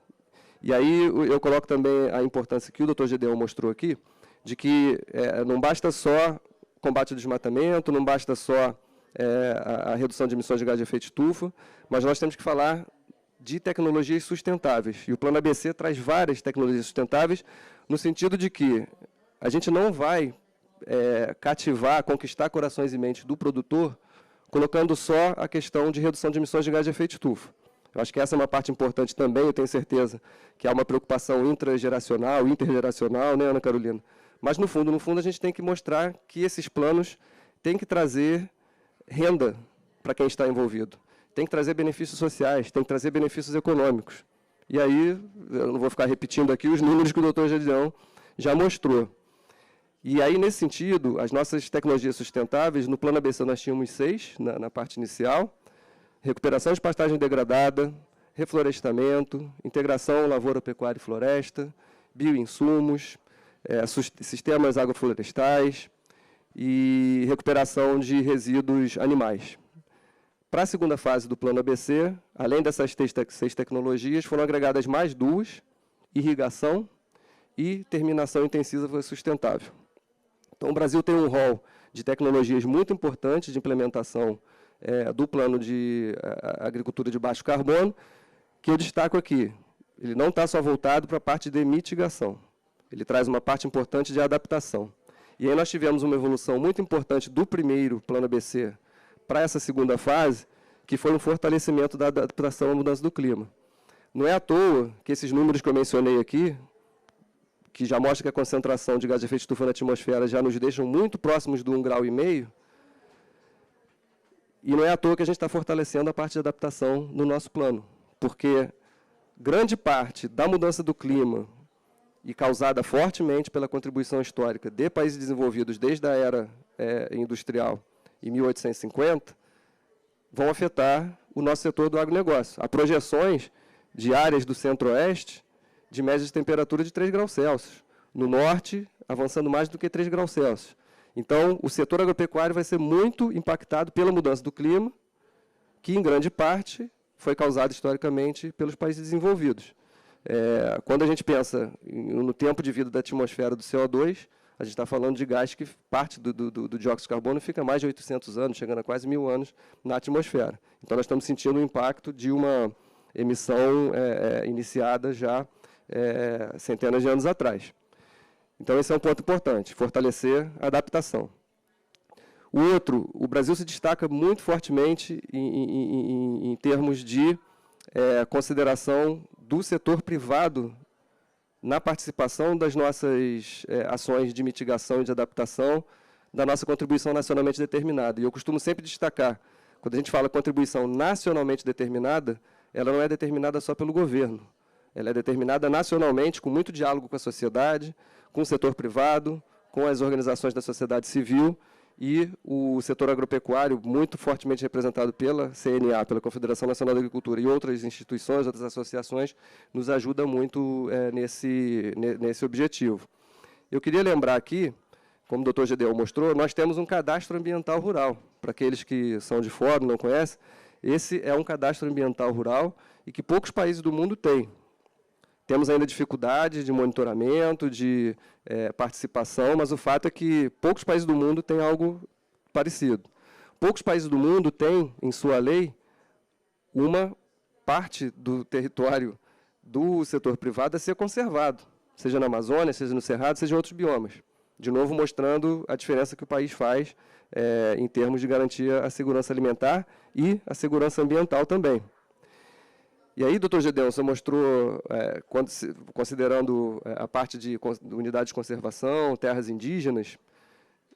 E aí eu coloco também a importância que o Dr. Gedeon mostrou aqui, de que não basta só combate ao desmatamento, não basta só a redução de emissões de gás de efeito estufa, mas nós temos que falar de tecnologias sustentáveis. E o Plano ABC traz várias tecnologias sustentáveis, no sentido de que a gente não vai cativar, conquistar corações e mentes do produtor, colocando só a questão de redução de emissões de gás de efeito estufa. Eu acho que essa é uma parte importante também, eu tenho certeza que há uma preocupação intrageracional, intergeracional, né, Ana Carolina? Mas, no fundo, a gente tem que mostrar que esses planos têm que trazer renda para quem está envolvido, tem que trazer benefícios sociais, tem que trazer benefícios econômicos. E aí, eu não vou ficar repetindo aqui os números que o Dr. Gedeon já mostrou. E aí, nesse sentido, as nossas tecnologias sustentáveis, no Plano ABC nós tínhamos 6, na parte inicial: recuperação de pastagem degradada, reflorestamento, integração lavoura, pecuária e floresta, bioinsumos, sistemas agroflorestais e recuperação de resíduos animais. Para a segunda fase do Plano ABC, além dessas 6 tecnologias, foram agregadas mais 2, irrigação e terminação intensiva sustentável. Então, o Brasil tem um rol de tecnologias muito importantes de implementação do plano de agricultura de baixo carbono, que eu destaco aqui. Ele não está só voltado para a parte de mitigação, ele traz uma parte importante de adaptação. E aí nós tivemos uma evolução muito importante do primeiro Plano ABC para essa segunda fase, que foi um fortalecimento da adaptação à mudança do clima. Não é à toa que esses números que eu mencionei aqui, que já mostram que a concentração de gás de efeito estufa na atmosfera já nos deixam muito próximos do 1,5 grau, e não é à toa que a gente está fortalecendo a parte de adaptação no nosso plano, porque grande parte da mudança do clima, e causada fortemente pela contribuição histórica de países desenvolvidos desde a era industrial, em 1850, vão afetar o nosso setor do agronegócio. Há projeções de áreas do centro-oeste de média de temperatura de 3 graus Celsius. No norte, avançando mais do que 3 graus Celsius. Então, o setor agropecuário vai ser muito impactado pela mudança do clima, que, em grande parte, foi causada historicamente pelos países desenvolvidos. Quando a gente pensa no tempo de vida da atmosfera do CO2, a gente está falando de gás que parte do dióxido de carbono fica mais de 800 anos, chegando a quase 1000 anos na atmosfera. Então, nós estamos sentindo o impacto de uma emissão iniciada já centenas de anos atrás. Então, esse é um ponto importante, fortalecer a adaptação. O outro, o Brasil se destaca muito fortemente em termos de consideração do setor privado na participação das nossas ações de mitigação e de adaptação, da nossa contribuição nacionalmente determinada. E eu costumo sempre destacar, quando a gente fala contribuição nacionalmente determinada, ela não é determinada só pelo governo. Ela é determinada nacionalmente, com muito diálogo com a sociedade, com o setor privado, com as organizações da sociedade civil, e o setor agropecuário, muito fortemente representado pela CNA, pela Confederação Nacional da Agricultura, e outras instituições, outras associações, nos ajuda muito nesse objetivo. Eu queria lembrar aqui, como o Dr. Gedeon mostrou, nós temos um cadastro ambiental rural. Para aqueles que são de fora e não conhecem, esse é um cadastro ambiental rural e que poucos países do mundo têm. Temos ainda dificuldades de monitoramento, de participação, mas o fato é que poucos países do mundo têm algo parecido. Poucos países do mundo têm, em sua lei, uma parte do território do setor privado a ser conservado, seja na Amazônia, seja no Cerrado, seja em outros biomas. De novo, mostrando a diferença que o país faz em termos de garantir a segurança alimentar e a segurança ambiental também. E aí, doutor Gedeon, você mostrou, considerando a parte de unidades de conservação, terras indígenas,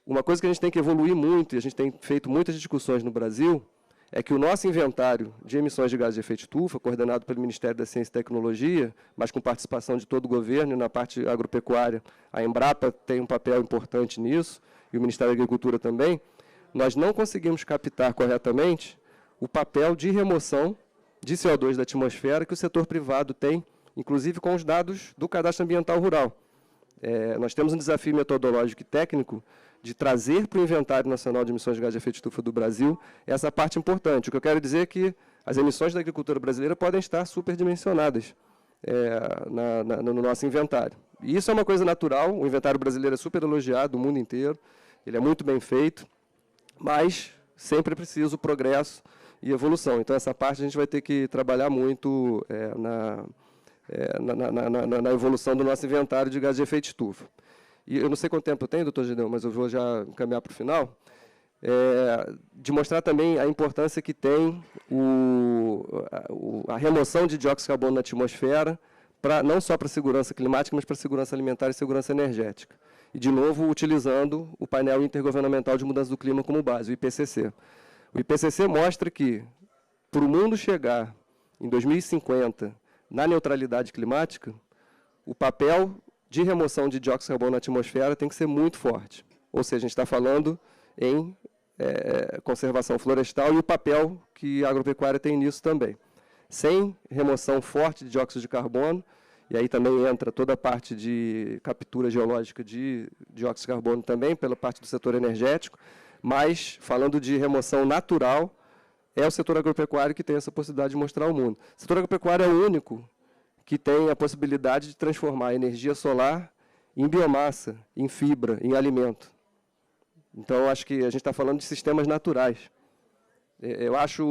uma coisa que a gente tem que evoluir muito, e a gente tem feito muitas discussões no Brasil, é que o nosso inventário de emissões de gases de efeito estufa, coordenado pelo Ministério da Ciência e Tecnologia, mas com participação de todo o governo, e na parte agropecuária, a Embrapa tem um papel importante nisso, e o Ministério da Agricultura também, nós não conseguimos captar corretamente o papel de remoção de CO2 da atmosfera que o setor privado tem inclusive com os dados do Cadastro Ambiental Rural. Nós temos um desafio metodológico e técnico de trazer para o Inventário Nacional de Emissões de Gás de Efeito de Estufa do Brasil essa parte importante. O que eu quero dizer é que as emissões da agricultura brasileira podem estar superdimensionadas no nosso inventário. E isso é uma coisa natural, o inventário brasileiro é super elogiado no mundo inteiro, ele é muito bem feito, mas sempre é preciso progresso e evolução. Então, essa parte a gente vai ter que trabalhar muito na evolução do nosso inventário de gás de efeito de estufa. E eu não sei quanto tempo eu tenho, doutor Gideão, mas eu vou já caminhar para o final, de mostrar também a importância que tem a remoção de dióxido de carbono na atmosfera, não só para a segurança climática, mas para a segurança alimentar e segurança energética. E, de novo, utilizando o painel intergovernamental de mudança do clima como base, o IPCC. O IPCC mostra que, para o mundo chegar em 2050 na neutralidade climática, o papel de remoção de dióxido de carbono na atmosfera tem que ser muito forte. Ou seja, a gente está falando em conservação florestal e o papel que a agropecuária tem nisso também. Sem remoção forte de dióxido de carbono, e aí também entra toda a parte de captura geológica de dióxido de carbono também, pela parte do setor energético, mas, falando de remoção natural, é o setor agropecuário que tem essa possibilidade de mostrar ao mundo. O setor agropecuário é o único que tem a possibilidade de transformar a energia solar em biomassa, em fibra, em alimento. Então, acho que a gente está falando de sistemas naturais. Eu acho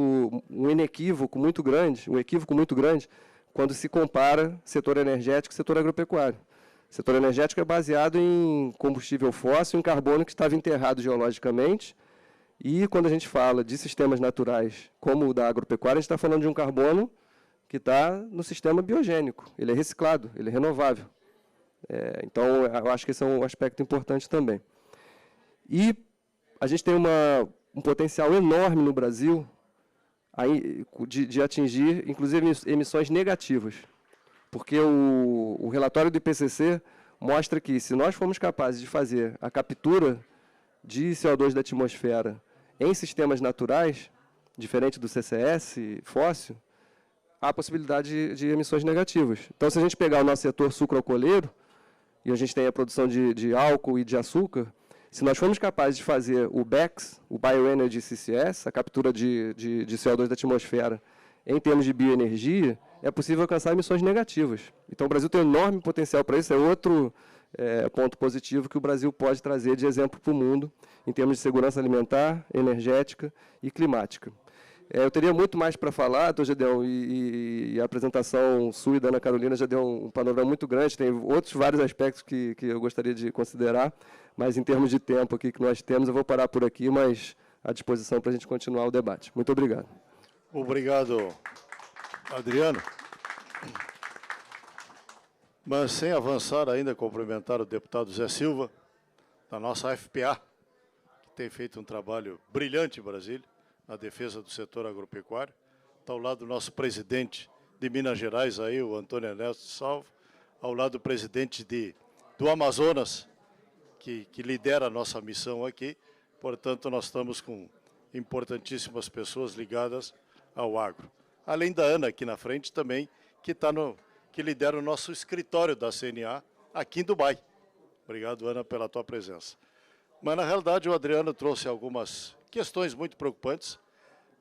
um equívoco muito grande, quando se compara setor energético e setor agropecuário. O setor energético é baseado em combustível fóssil, em carbono que estava enterrado geologicamente, e quando a gente fala de sistemas naturais, como o da agropecuária, a gente está falando de um carbono que está no sistema biogênico, ele é reciclado, ele é renovável. Então, eu acho que esse é um aspecto importante também. E a gente tem um potencial enorme no Brasil de atingir, inclusive, emissões negativas. Porque o relatório do IPCC mostra que, se nós formos capazes de fazer a captura de CO2 da atmosfera em sistemas naturais, diferente do CCS fóssil, há a possibilidade de emissões negativas. Então, se a gente pegar o nosso setor sucroalcooleiro, e a gente tem a produção de álcool e de açúcar, se nós formos capazes de fazer o BECCS, o Bioenergy CCS, a captura de CO2 da atmosfera, em termos de bioenergia, é possível alcançar emissões negativas. Então, o Brasil tem um enorme potencial para isso, é outro ponto positivo que o Brasil pode trazer de exemplo para o mundo, em termos de segurança alimentar, energética e climática. Eu teria muito mais para falar, doutor Gedeão, e a apresentação sua e da Ana Carolina já deu um panorama muito grande, tem outros vários aspectos que eu gostaria de considerar, mas em termos de tempo aqui que nós temos, eu vou parar por aqui, mas à disposição para a gente continuar o debate. Muito obrigado. Obrigado, Adriano. Mas, sem avançar ainda, cumprimentar o deputado Zé Silva, da nossa FPA, que tem feito um trabalho brilhante em Brasília, na defesa do setor agropecuário. Está ao lado do nosso presidente de Minas Gerais, aí, o Antônio Ernesto Salvo, ao lado do presidente do Amazonas, que lidera a nossa missão aqui. Portanto, nós estamos com importantíssimas pessoas ligadas ao agro. Além da Ana aqui na frente também, que lidera o nosso escritório da CNA aqui em Dubai. Obrigado, Ana, pela tua presença. Mas, na realidade, o Adriano trouxe algumas questões muito preocupantes,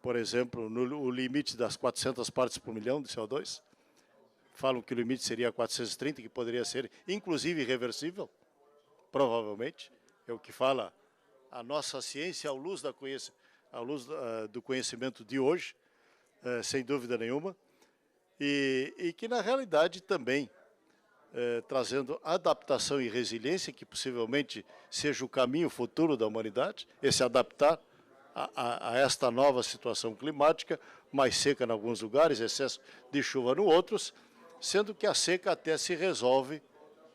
por exemplo, o limite das 400 partes por milhão de CO2. Falam que o limite seria 430, que poderia ser, inclusive, irreversível, provavelmente. É o que fala a nossa ciência à luz do conhecimento de hoje, sem dúvida nenhuma, e que, na realidade, também, trazendo adaptação e resiliência, que possivelmente seja o caminho futuro da humanidade, esse adaptar a esta nova situação climática, mais seca em alguns lugares, excesso de chuva em outros, sendo que a seca até se resolve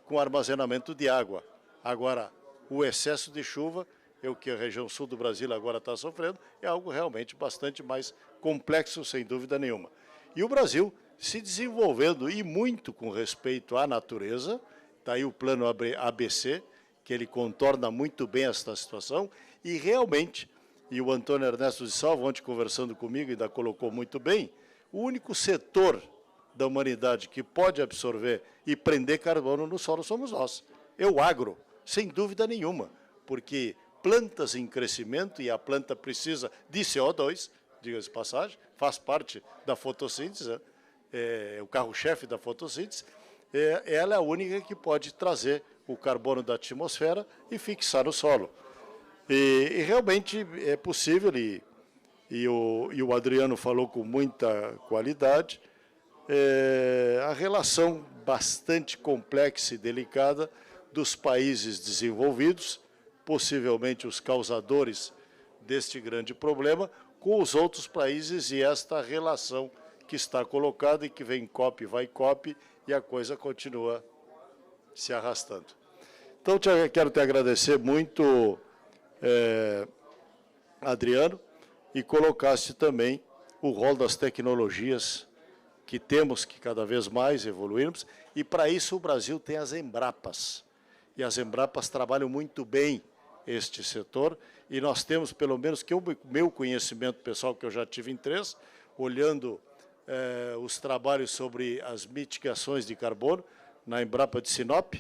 com armazenamento de água. Agora, o excesso de chuva, é o que a região sul do Brasil agora está sofrendo, é algo realmente bastante mais complexo, sem dúvida nenhuma. E o Brasil se desenvolvendo, e muito com respeito à natureza, está aí o plano ABC, que ele contorna muito bem esta situação, e realmente, e o Antônio Ernesto de Salvo, ontem conversando comigo, ainda colocou muito bem, o único setor da humanidade que pode absorver e prender carbono no solo somos nós. É o agro, sem dúvida nenhuma, porque plantas em crescimento, e a planta precisa de CO2, diga-se de passagem, faz parte da fotossíntese, é o carro-chefe da fotossíntese, ela é a única que pode trazer o carbono da atmosfera e fixar no solo. E realmente é possível, e o Adriano falou com muita qualidade, a relação bastante complexa e delicada dos países desenvolvidos, possivelmente os causadores deste grande problema, com os outros países e esta relação que está colocada e que vem COP, vai COP, e a coisa continua se arrastando. Então, quero te agradecer muito, Adriano, e colocaste também o rol das tecnologias que temos que cada vez mais evoluirmos, e para isso o Brasil tem as Embrapas. E as Embrapas trabalham muito bem este setor, e nós temos, pelo menos que o meu conhecimento pessoal, que eu já tive em 3, olhando os trabalhos sobre as mitigações de carbono, na Embrapa de Sinop,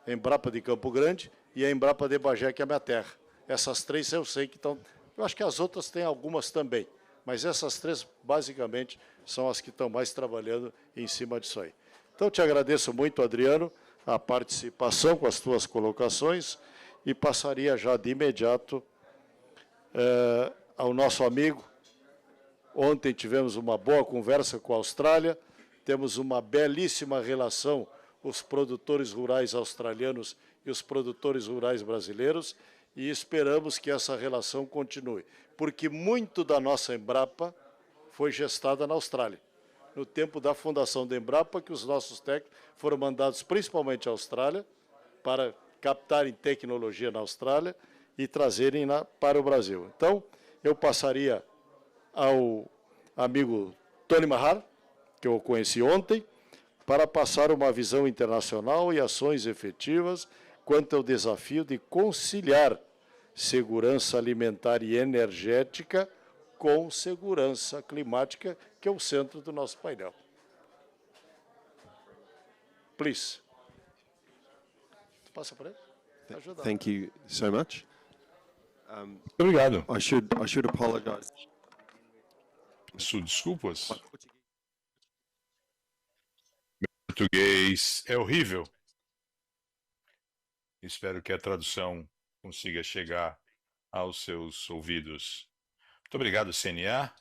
a Embrapa de Campo Grande e a Embrapa de Bagé, que é a minha terra. Essas 3 eu sei que estão... Eu acho que as outras têm algumas também, mas essas 3, basicamente, são as que estão mais trabalhando em cima disso aí. Então, te agradeço muito, Adriano, a participação com as tuas colocações, e passaria já de imediato ao nosso amigo. Ontem tivemos uma boa conversa com a Austrália, temos uma belíssima relação, os produtores rurais australianos e os produtores rurais brasileiros, e esperamos que essa relação continue, porque muito da nossa Embrapa foi gestada na Austrália. No tempo da fundação da Embrapa, que os nossos técnicos foram mandados principalmente à Austrália, para captarem tecnologia na Austrália e trazerem para o Brasil. Então, eu passaria ao amigo Tony Mahar, que eu conheci ontem, para passar uma visão internacional e ações efetivas quanto ao desafio de conciliar segurança alimentar e energética com segurança climática, que é o centro do nosso painel. Please. Passa para ele. Ajuda. Thank you so much. Obrigado. I should apologize. Peço desculpas. Meu português é horrível. Espero que a tradução consiga chegar aos seus ouvidos. Muito obrigado, CNA,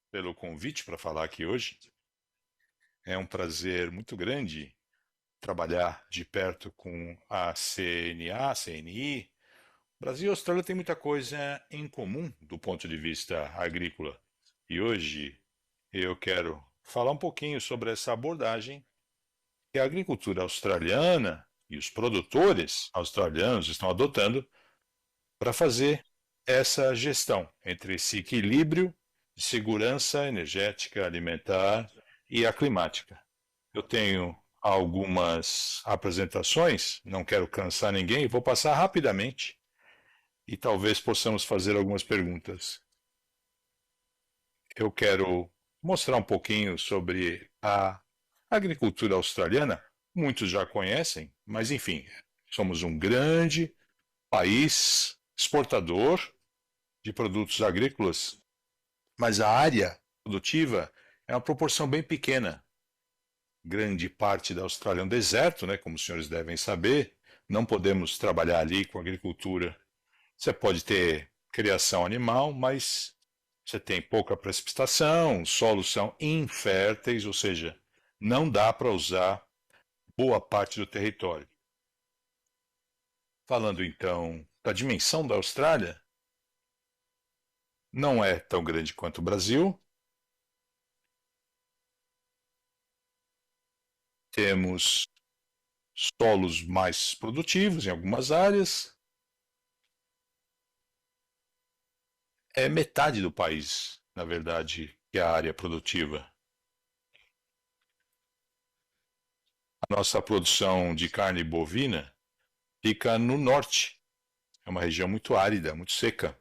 pelo convite para falar aqui hoje. É um prazer muito grande trabalhar de perto com a CNA, CNI. Brasil e Austrália têm muita coisa em comum do ponto de vista agrícola. E hoje eu quero falar um pouquinho sobre essa abordagem que a agricultura australiana e os produtores australianos estão adotando para fazer essa gestão entre esse equilíbrio de segurança energética, alimentar e a climática. Eu tenho algumas apresentações, não quero cansar ninguém, vou passar rapidamente e talvez possamos fazer algumas perguntas. Eu quero mostrar um pouquinho sobre a agricultura australiana. Muitos já conhecem, mas enfim, somos um grande país exportador de produtos agrícolas, mas a área produtiva é uma proporção bem pequena. Grande parte da Austrália é um deserto, né, como os senhores devem saber, não podemos trabalhar ali com agricultura. Você pode ter criação animal, mas você tem pouca precipitação, os solos são inférteis, ou seja, não dá para usar boa parte do território. Falando então da dimensão da Austrália, não é tão grande quanto o Brasil. Temos solos mais produtivos em algumas áreas. É metade do país, na verdade, que é a área produtiva. A nossa produção de carne bovina fica no norte. É uma região muito árida, muito seca.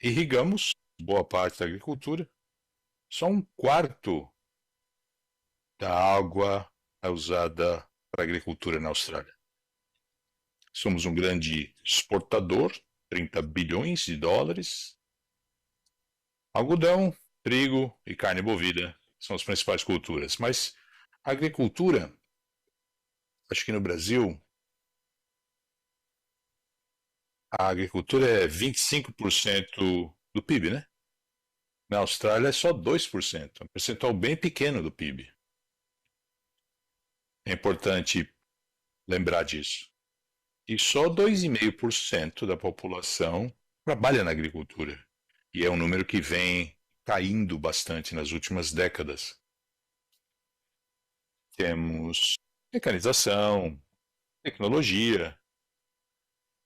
Irrigamos boa parte da agricultura. Só um quarto da água é usada para a agricultura na Austrália. Somos um grande exportador, 30 bilhões de dólares. Algodão, trigo e carne bovina são as principais culturas. Mas a agricultura, acho que no Brasil, a agricultura é 25% do PIB, né? Na Austrália é só 2%, um percentual bem pequeno do PIB. É importante lembrar disso. E só 2,5% da população trabalha na agricultura. E é um número que vem caindo bastante nas últimas décadas. Temos mecanização, tecnologia,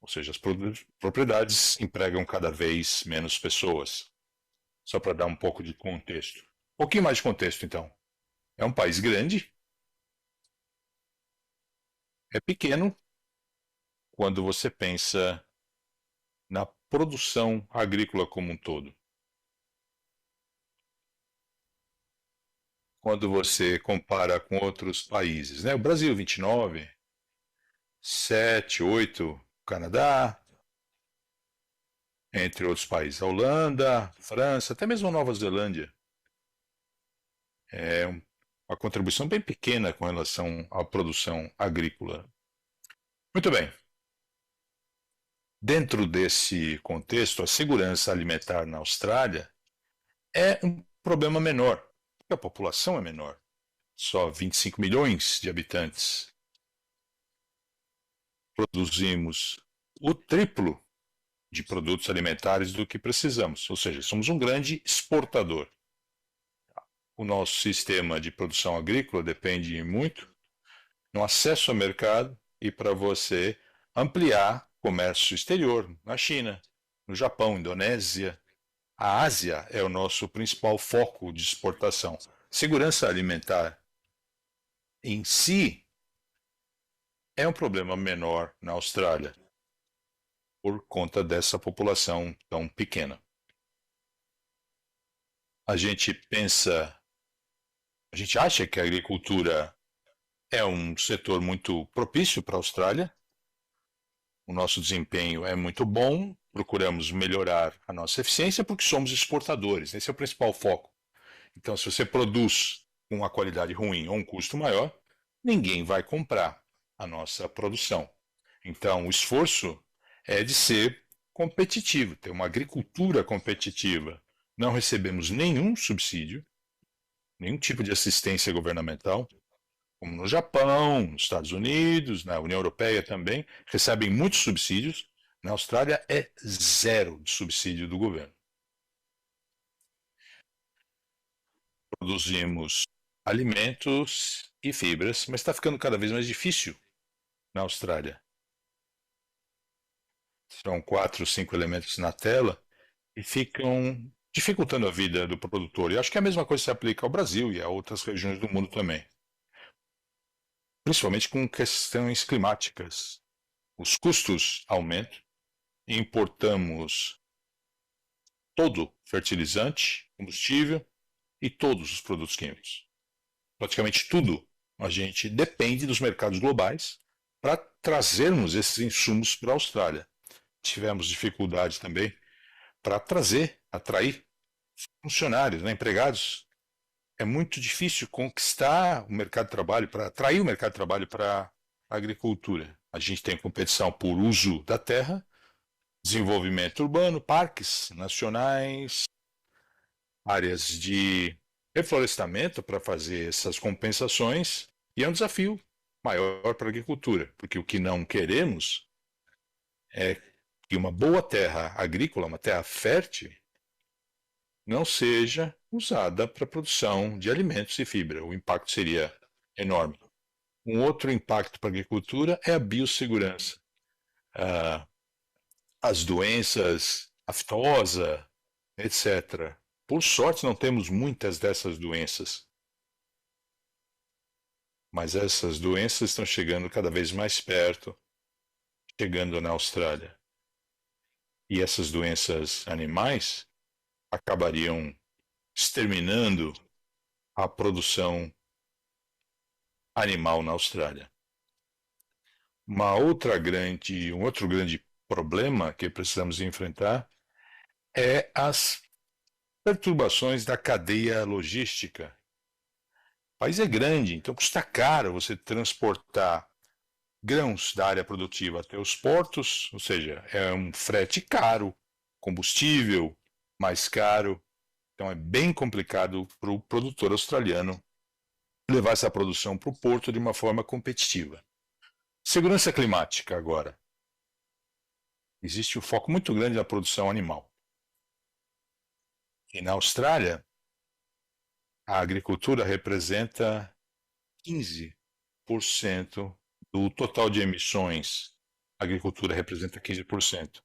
ou seja, as propriedades empregam cada vez menos pessoas. Só para dar um pouco de contexto. Um pouquinho mais de contexto, então. É um país grande, é pequeno, quando você pensa na produção agrícola como um todo. Quando você compara com outros países, né? O Brasil, 29, 7, 8, Canadá, entre outros países, a Holanda, França, até mesmo a Nova Zelândia. É uma contribuição bem pequena com relação à produção agrícola. Muito bem. Dentro desse contexto, a segurança alimentar na Austrália é um problema menor, porque a população é menor. Só 25 milhões de habitantes. Produzimos o triplo de produtos alimentares do que precisamos, ou seja, somos um grande exportador. O nosso sistema de produção agrícola depende muito no acesso ao mercado e para você ampliar comércio exterior na China, no Japão, Indonésia. A Ásia é o nosso principal foco de exportação. Segurança alimentar em si é um problema menor na Austrália, por conta dessa população tão pequena. A gente acha que a agricultura é um setor muito propício para a Austrália. O nosso desempenho é muito bom, procuramos melhorar a nossa eficiência porque somos exportadores, esse é o principal foco. Então, se você produz com uma qualidade ruim ou um custo maior, ninguém vai comprar a nossa produção. Então, o esforço é de ser competitivo, ter uma agricultura competitiva. Não recebemos nenhum subsídio, nenhum tipo de assistência governamental, como no Japão, nos Estados Unidos, na União Europeia também, recebem muitos subsídios. Na Austrália é zero de subsídio do governo. Produzimos alimentos e fibras, mas está ficando cada vez mais difícil na Austrália. São 4, 5 elementos na tela e ficam dificultando a vida do produtor. E acho que a mesma coisa se aplica ao Brasil e a outras regiões do mundo também. Principalmente com questões climáticas. Os custos aumentam, importamos todo fertilizante, combustível e todos os produtos químicos. Praticamente tudo a gente depende dos mercados globais para trazermos esses insumos para a Austrália. Tivemos dificuldade também para atrair funcionários, né, empregados. É muito difícil conquistar o mercado de trabalho, para atrair o mercado de trabalho para a agricultura. A gente tem competição por uso da terra, desenvolvimento urbano, parques nacionais, áreas de reflorestamento para fazer essas compensações, e é um desafio maior para a agricultura, porque o que não queremos é que uma boa terra agrícola, uma terra fértil, não seja usada para a produção de alimentos e fibra. O impacto seria enorme. Um outro impacto para a agricultura é a biossegurança. As doenças, aftosa, etc. Por sorte, não temos muitas dessas doenças. Mas essas doenças estão chegando cada vez mais perto, chegando na Austrália. E essas doenças animais acabariam exterminando a produção animal na Austrália. Um outro grande problema que precisamos enfrentar é as perturbações da cadeia logística. O país é grande, então custa caro você transportar grãos da área produtiva até os portos, ou seja, é um frete caro, combustível mais caro, então é bem complicado para o produtor australiano levar essa produção para o porto de uma forma competitiva. Segurança climática agora. Existe um foco muito grande na produção animal. E na Austrália, a agricultura representa 15% do total de emissões. A agricultura representa 15%.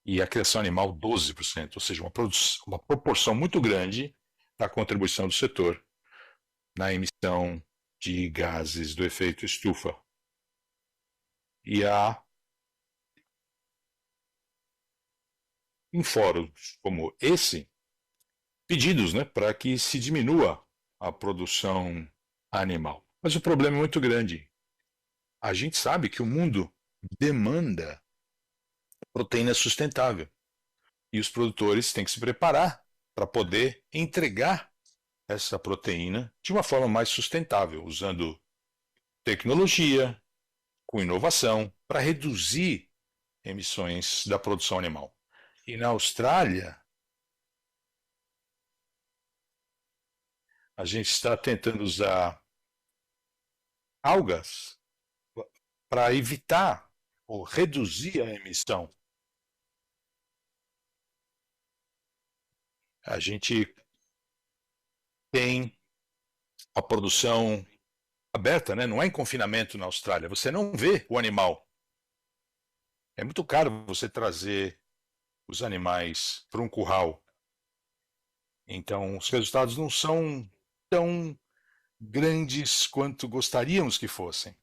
E a criação animal, 12%. Ou seja, uma proporção muito grande da contribuição do setor na emissão de gases do efeito estufa. E há, em fóruns como esse, pedidos, para que se diminua a produção animal. Mas o problema é muito grande. A gente sabe que o mundo demanda proteína sustentável. E os produtores têm que se preparar para poder entregar essa proteína de uma forma mais sustentável, usando tecnologia, com inovação, para reduzir emissões da produção animal. E na Austrália, a gente está tentando usar algas para evitar ou reduzir a emissão. A gente tem a produção aberta, não é em confinamento na Austrália. Você não vê o animal. É muito caro você trazer os animais para um curral. Então, os resultados não são tão grandes quanto gostaríamos que fossem.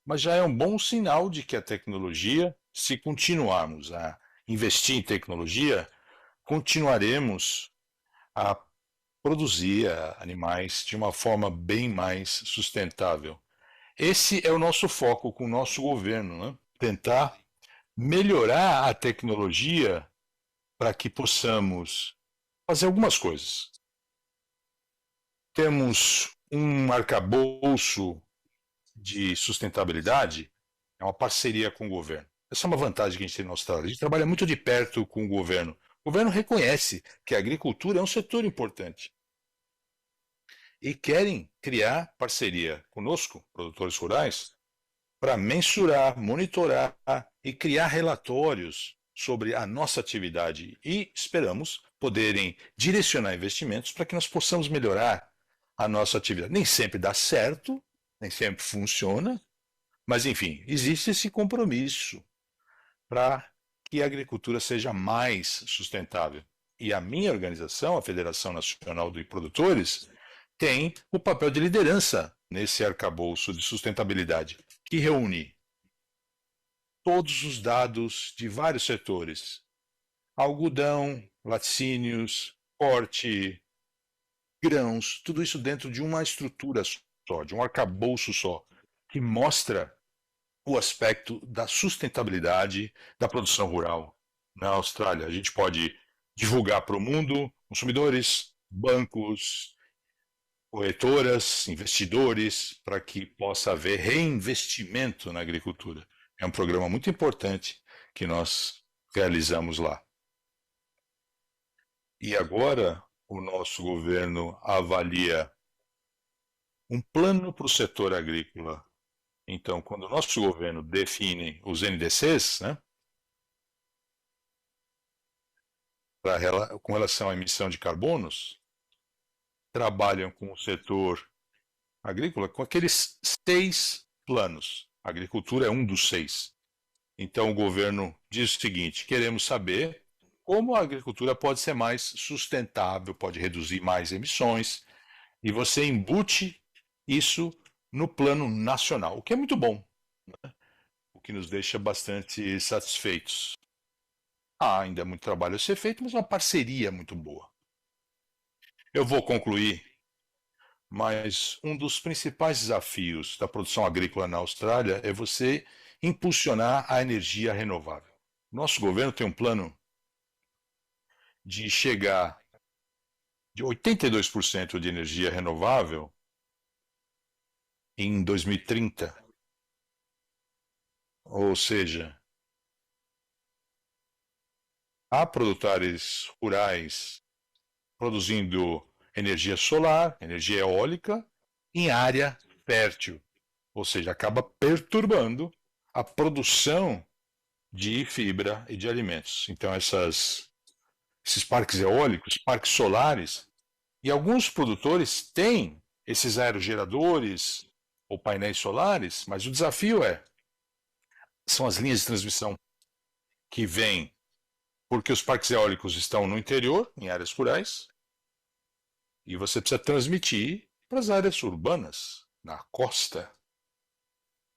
Mas já é um bom sinal de que a tecnologia, se continuarmos a investir em tecnologia, continuaremos a produzir animais de uma forma bem mais sustentável. Esse é o nosso foco com o nosso governo, tentar melhorar a tecnologia para que possamos fazer algumas coisas. Temos um arcabouço de sustentabilidade, é uma parceria com o governo. Essa é uma vantagem que a gente tem na Austrália. A gente trabalha muito de perto com o governo. O governo reconhece que a agricultura é um setor importante. E querem criar parceria conosco, produtores rurais, para mensurar, monitorar e criar relatórios sobre a nossa atividade. E esperamos poderem direcionar investimentos para que nós possamos melhorar a nossa atividade. Nem sempre dá certo, nem sempre funciona, mas, enfim, existe esse compromisso para que a agricultura seja mais sustentável. E a minha organização, a Federação Nacional de Produtores, tem o papel de liderança nesse arcabouço de sustentabilidade, que reúne todos os dados de vários setores: algodão, laticínios, corte, grãos, tudo isso dentro de uma estrutura só, de um arcabouço só, que mostra o aspecto da sustentabilidade da produção rural na Austrália. A gente pode divulgar para o mundo, consumidores, bancos, corretoras, investidores, para que possa haver reinvestimento na agricultura. É um programa muito importante que nós realizamos lá. E agora o nosso governo avalia um plano para o setor agrícola. Então, quando o nosso governo define os NDCs, com relação à emissão de carbonos, trabalham com o setor agrícola com aqueles 6 planos. A agricultura é um dos 6. Então, o governo diz o seguinte: queremos saber como a agricultura pode ser mais sustentável, pode reduzir mais emissões, e você embute isso no plano nacional, o que é muito bom, o que nos deixa bastante satisfeitos. Há ainda muito trabalho a ser feito, mas uma parceria muito boa. Eu vou concluir, mas um dos principais desafios da produção agrícola na Austrália é você impulsionar a energia renovável. Nosso governo tem um plano de chegar de 82% de energia renovável em 2030. Ou seja, há produtores rurais produzindo energia solar, energia eólica, em área fértil. Ou seja, acaba perturbando a produção de fibra e de alimentos. Então, esses parques eólicos, parques solares, e alguns produtores têm esses aerogeradores ou painéis solares, mas o desafio são as linhas de transmissão que vêm porque os parques eólicos estão no interior, em áreas rurais, e você precisa transmitir para as áreas urbanas, na costa,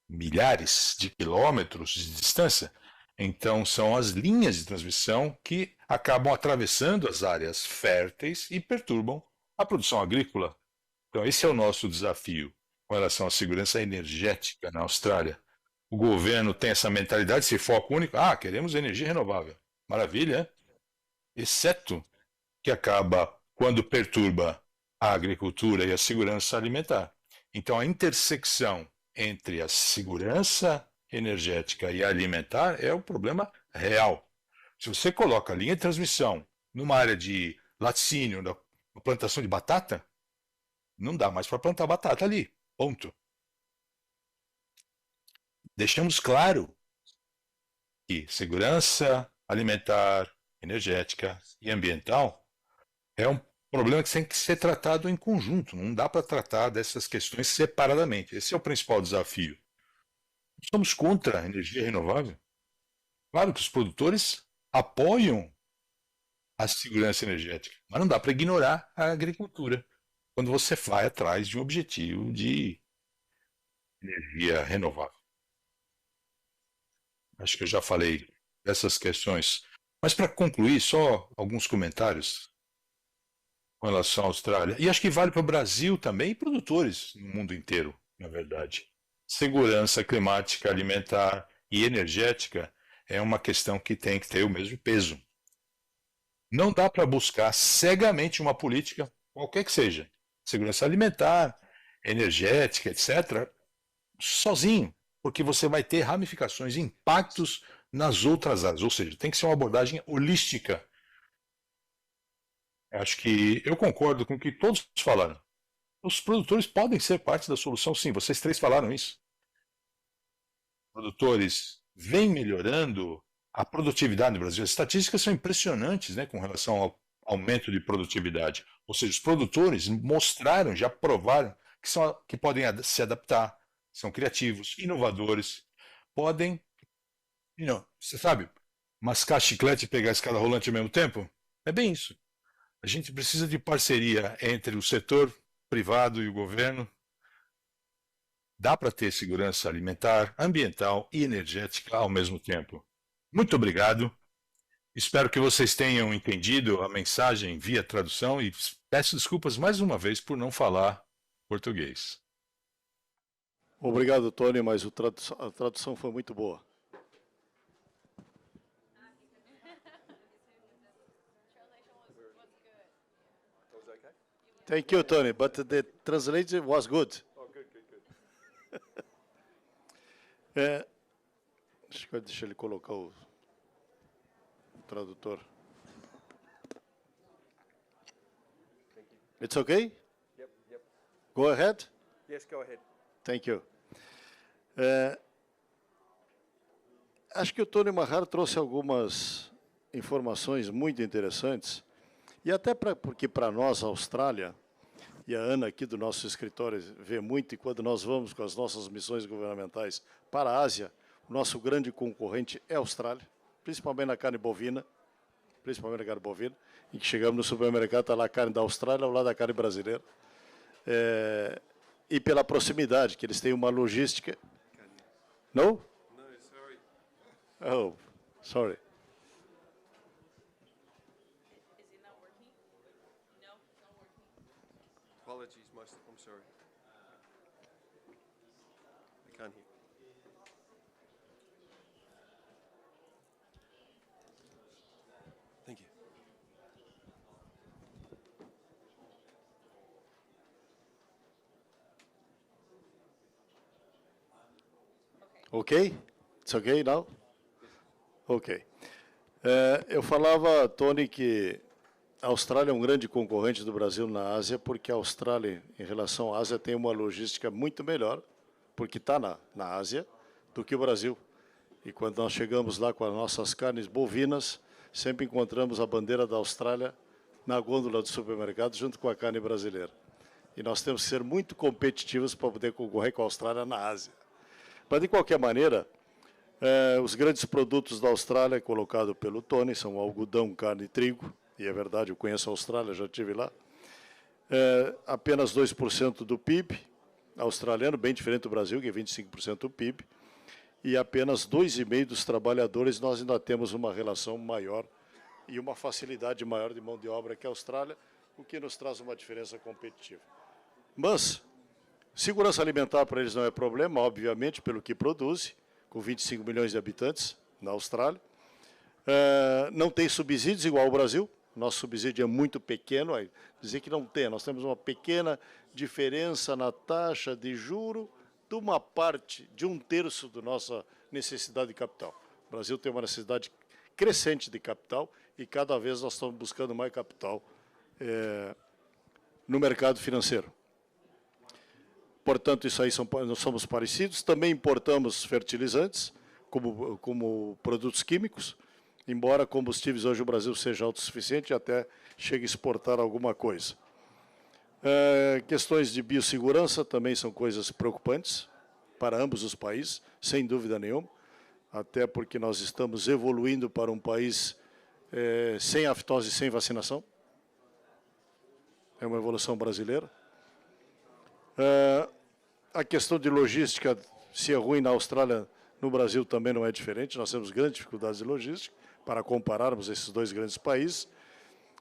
milhares de quilômetros de distância. Então, são as linhas de transmissão que acabam atravessando as áreas férteis e perturbam a produção agrícola. Então, esse é o nosso desafio com relação à segurança energética na Austrália. O governo tem essa mentalidade, esse foco único. Queremos energia renovável. Maravilha, exceto que acaba quando perturba a agricultura e a segurança alimentar. Então, a intersecção entre a segurança energética e alimentar é um problema real. Se você coloca a linha de transmissão numa área de laticínio, na plantação de batata, não dá mais para plantar batata ali. Ponto. Deixamos claro que segurança alimentar, energética e ambiental é um problema que tem que ser tratado em conjunto. Não dá para tratar dessas questões separadamente. Esse é o principal desafio. Somos contra a energia renovável. Claro que os produtores apoiam a segurança energética, mas não dá para ignorar a agricultura quando você vai atrás de um objetivo de energia renovável. Acho que eu já falei dessas questões. Mas para concluir, só alguns comentários com relação à Austrália. E acho que vale para o Brasil também e produtores no mundo inteiro, na verdade. Segurança climática, alimentar e energética é uma questão que tem que ter o mesmo peso. Não dá para buscar cegamente uma política, qualquer que seja, segurança alimentar, energética, etc., sozinho, porque você vai ter ramificações, impactos nas outras áreas. Ou seja, tem que ser uma abordagem holística. Acho que eu concordo com o que todos falaram. Os produtores podem ser parte da solução, sim. Vocês três falaram isso. Produtores vêm melhorando a produtividade no Brasil. As estatísticas são impressionantes, né, com relação ao aumento de produtividade. Ou seja, os produtores mostraram, já provaram que podem se adaptar, são criativos, inovadores, podem, você sabe, mascar chiclete e pegar a escada rolante ao mesmo tempo? É bem isso. A gente precisa de parceria entre o setor privado e o governo. Dá para ter segurança alimentar, ambiental e energética ao mesmo tempo. Muito obrigado. Espero que vocês tenham entendido a mensagem via tradução e peço desculpas mais uma vez por não falar português. Obrigado, Tony, mas a tradução foi muito boa. Thank you, Tony, but the translation was good. Deixa ele colocar o tradutor. It's okay? Yep. Go ahead. Yes, go ahead. Thank you. Acho que o Tony Mahar trouxe algumas informações muito interessantes, e até porque para nós, a Austrália, e a Ana aqui do nosso escritório vê muito, e quando nós vamos com as nossas missões governamentais para a Ásia, o nosso grande concorrente é a Austrália, principalmente na carne bovina, em que chegamos no supermercado, está lá a carne da Austrália ao lado da carne brasileira. E pela proximidade, que eles têm uma logística... No? No, sorry. Oh, sorry. Is it not working? No, it's not working. Can't hear. Thank you. Ok? It's okay now? Ok. Eu falava, Tony, que a Austrália é um grande concorrente do Brasil na Ásia, porque a Austrália, em relação à Ásia, tem uma logística muito melhor, porque está na Ásia, do que o Brasil. E quando nós chegamos lá com as nossas carnes bovinas, sempre encontramos a bandeira da Austrália na gôndola do supermercado, junto com a carne brasileira. E nós temos que ser muito competitivos para poder concorrer com a Austrália na Ásia. Mas, de qualquer maneira, os grandes produtos da Austrália, colocado pelo Tony, são algodão, carne e trigo. E é verdade, eu conheço a Austrália, já estive lá. Apenas 2% do PIB australiano, bem diferente do Brasil, que é 25% do PIB. E apenas 2,5% dos trabalhadores, nós ainda temos uma relação maior e uma facilidade maior de mão de obra que a Austrália, o que nos traz uma diferença competitiva. Mas segurança alimentar para eles não é problema, obviamente, pelo que produz, com 25 milhões de habitantes na Austrália. Não tem subsídios igual ao Brasil. Nosso subsídio é muito pequeno, dizer que não tem. Nós temos uma pequena diferença na taxa de juro de uma parte, de 1/3 da nossa necessidade de capital. O Brasil tem uma necessidade crescente de capital e cada vez nós estamos buscando mais capital no mercado financeiro. Portanto, isso aí nós somos parecidos. Também importamos fertilizantes, como produtos químicos, embora combustíveis hoje o Brasil seja autossuficiente e até chegue a exportar alguma coisa. Questões de biossegurança também são coisas preocupantes para ambos os países, sem dúvida nenhuma, até porque nós estamos evoluindo para um país sem aftosa e sem vacinação. É uma evolução brasileira. A questão de logística, se é ruim na Austrália, no Brasil também não é diferente. Nós temos grandes dificuldades de logística para compararmos esses dois grandes países.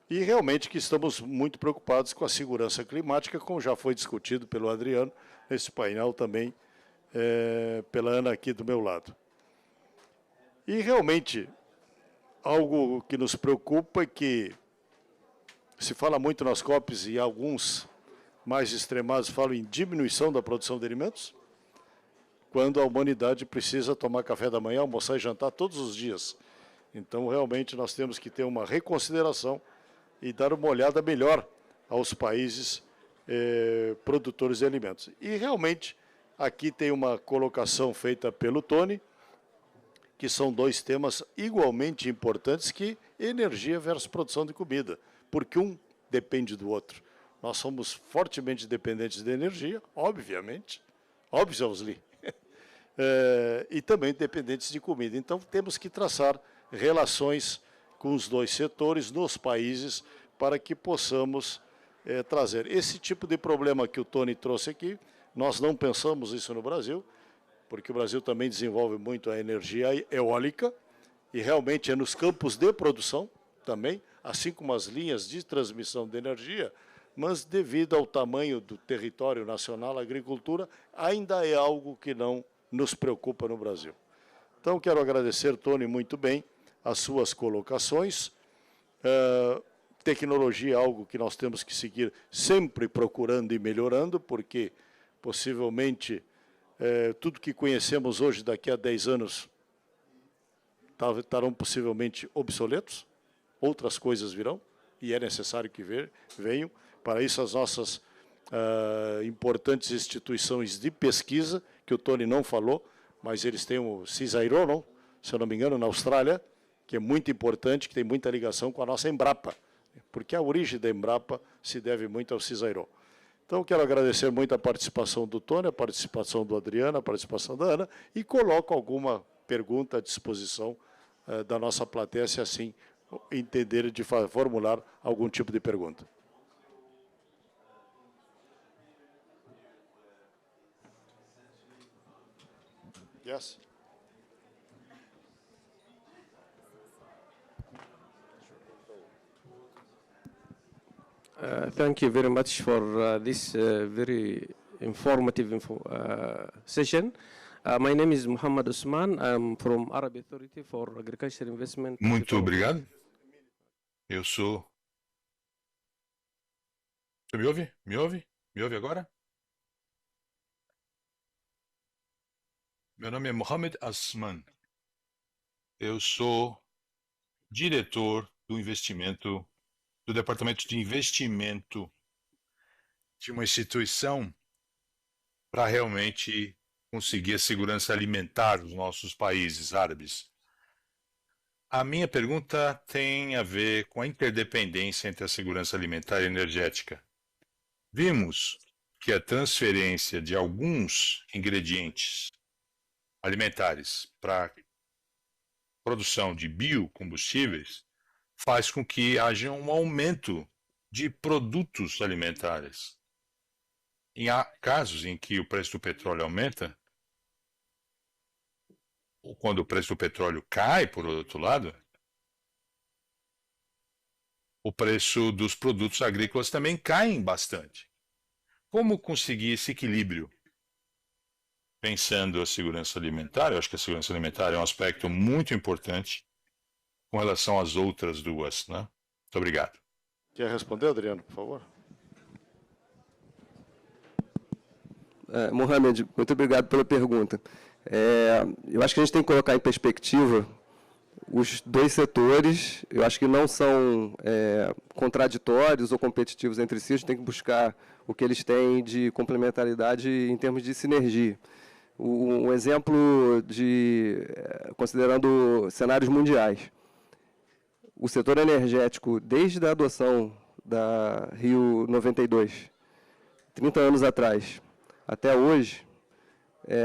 E realmente que estamos muito preocupados com a segurança climática, como já foi discutido pelo Adriano, nesse painel também, pela Ana aqui do meu lado. E realmente, algo que nos preocupa é que se fala muito nas COPs e alguns mais extremados falam em diminuição da produção de alimentos, quando a humanidade precisa tomar café da manhã, almoçar e jantar todos os dias. Então, realmente, nós temos que ter uma reconsideração e dar uma olhada melhor aos países produtores de alimentos. E, realmente, aqui tem uma colocação feita pelo Tony, que são dois temas igualmente importantes, que energia versus produção de comida, porque um depende do outro. Nós somos fortemente dependentes de energia, obviamente, obviously, e também dependentes de comida. Então, temos que traçar relações com os dois setores nos países para que possamos trazer. Esse tipo de problema que o Tony trouxe aqui, nós não pensamos isso no Brasil, porque o Brasil também desenvolve muito a energia eólica, e realmente é nos campos de produção também, assim como as linhas de transmissão de energia, mas devido ao tamanho do território nacional, a agricultura ainda é algo que não nos preocupa no Brasil. Então, quero agradecer, Tony, muito bem as suas colocações. Tecnologia é algo que nós temos que seguir sempre procurando e melhorando, porque possivelmente tudo que conhecemos hoje, daqui a 10 anos, estarão possivelmente obsoletos, outras coisas virão, e é necessário que venham. Para isso, as nossas importantes instituições de pesquisa, que o Tony não falou, mas eles têm o CSIRO, não? Se eu não me engano, na Austrália, que é muito importante, que tem muita ligação com a nossa Embrapa, porque a origem da Embrapa se deve muito ao CSIRO. Então, quero agradecer muito a participação do Tony, a participação do Adriano, a participação da Ana, e coloco alguma pergunta à disposição da nossa plateia, se assim entenderem de formular algum tipo de pergunta. Yes. Thank you very much for this very informative session. My name is Muhammad Usman. I'm from Arab Authority for Agriculture Investment. Muito obrigado. Eu sou... Você me ouve? Me ouve? Me ouve agora? Meu nome é Mohamed Asman. Eu sou diretor do investimento, do Departamento de Investimento de uma instituição para realmente conseguir a segurança alimentar dos nossos países árabes. A minha pergunta tem a ver com a interdependência entre a segurança alimentar e energética. Vimos que a transferência de alguns ingredientes alimentares para produção de biocombustíveis faz com que haja um aumento de produtos alimentares. Há casos em que o preço do petróleo aumenta, ou quando o preço do petróleo cai, por outro lado, o preço dos produtos agrícolas também cai bastante. Como conseguir esse equilíbrio? Pensando a segurança alimentar, eu acho que a segurança alimentar é um aspecto muito importante com relação às outras duas, né? Muito obrigado. Quer responder, Adriano, por favor? Mohamed, muito obrigado pela pergunta. Eu acho que a gente tem que colocar em perspectiva os dois setores. Eu acho que não são contraditórios ou competitivos entre si. A gente tem que buscar o que eles têm de complementaridade em termos de sinergia. Um exemplo considerando cenários mundiais. O setor energético, desde a adoção da Rio 92, 30 anos atrás, até hoje,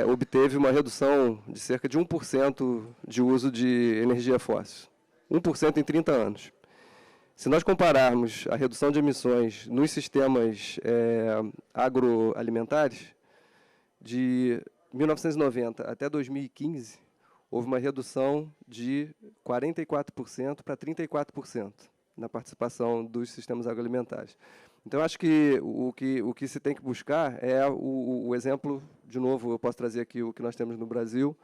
obteve uma redução de cerca de 1% de uso de energia fóssil. 1% em 30 anos. Se nós compararmos a redução de emissões nos sistemas agroalimentares, de 1990 até 2015, houve uma redução de 44% para 34% na participação dos sistemas agroalimentares. Então, acho que o que se tem que buscar é o exemplo, de novo, eu posso trazer aqui o que nós temos no Brasil,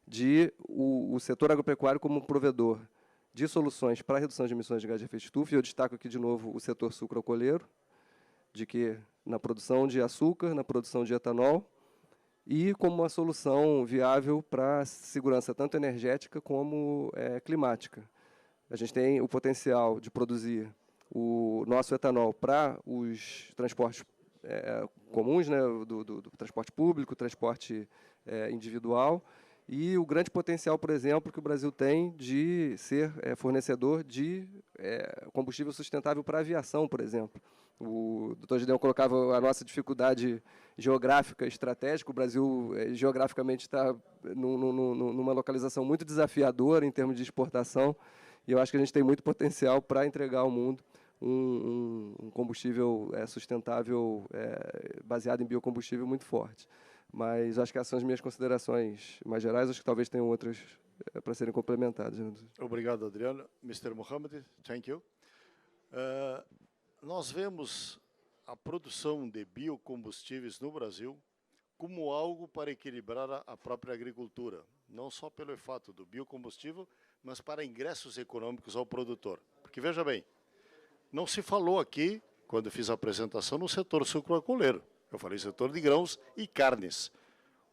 de o setor agropecuário como um provedor de soluções para a redução de emissões de gás de efeito estufa. E eu destaco aqui, de novo, o setor sucroalcooleiro, de que na produção de açúcar, na produção de etanol, e como uma solução viável para a segurança tanto energética como climática. A gente tem o potencial de produzir o nosso etanol para os transportes comuns, né, do transporte público, transporte individual, e o grande potencial, por exemplo, que o Brasil tem de ser fornecedor de combustível sustentável para a aviação, por exemplo. O Dr. Gideon colocava a nossa dificuldade geográfica, estratégica. O Brasil, geograficamente, está numa localização muito desafiadora em termos de exportação, e eu acho que a gente tem muito potencial para entregar ao mundo um combustível sustentável, baseado em biocombustível, muito forte. Mas acho que essas são as minhas considerações mais gerais. Acho que talvez tenham outras para serem complementadas. Obrigado, Adriano. Mr. Mohamed, thank you. Nós vemos a produção de biocombustíveis no Brasil como algo para equilibrar a própria agricultura, não só pelo fato do biocombustível, mas para ingressos econômicos ao produtor. Porque, veja bem, não se falou aqui, quando eu fiz a apresentação, no setor sucroalcooleiro. Eu falei setor de grãos e carnes.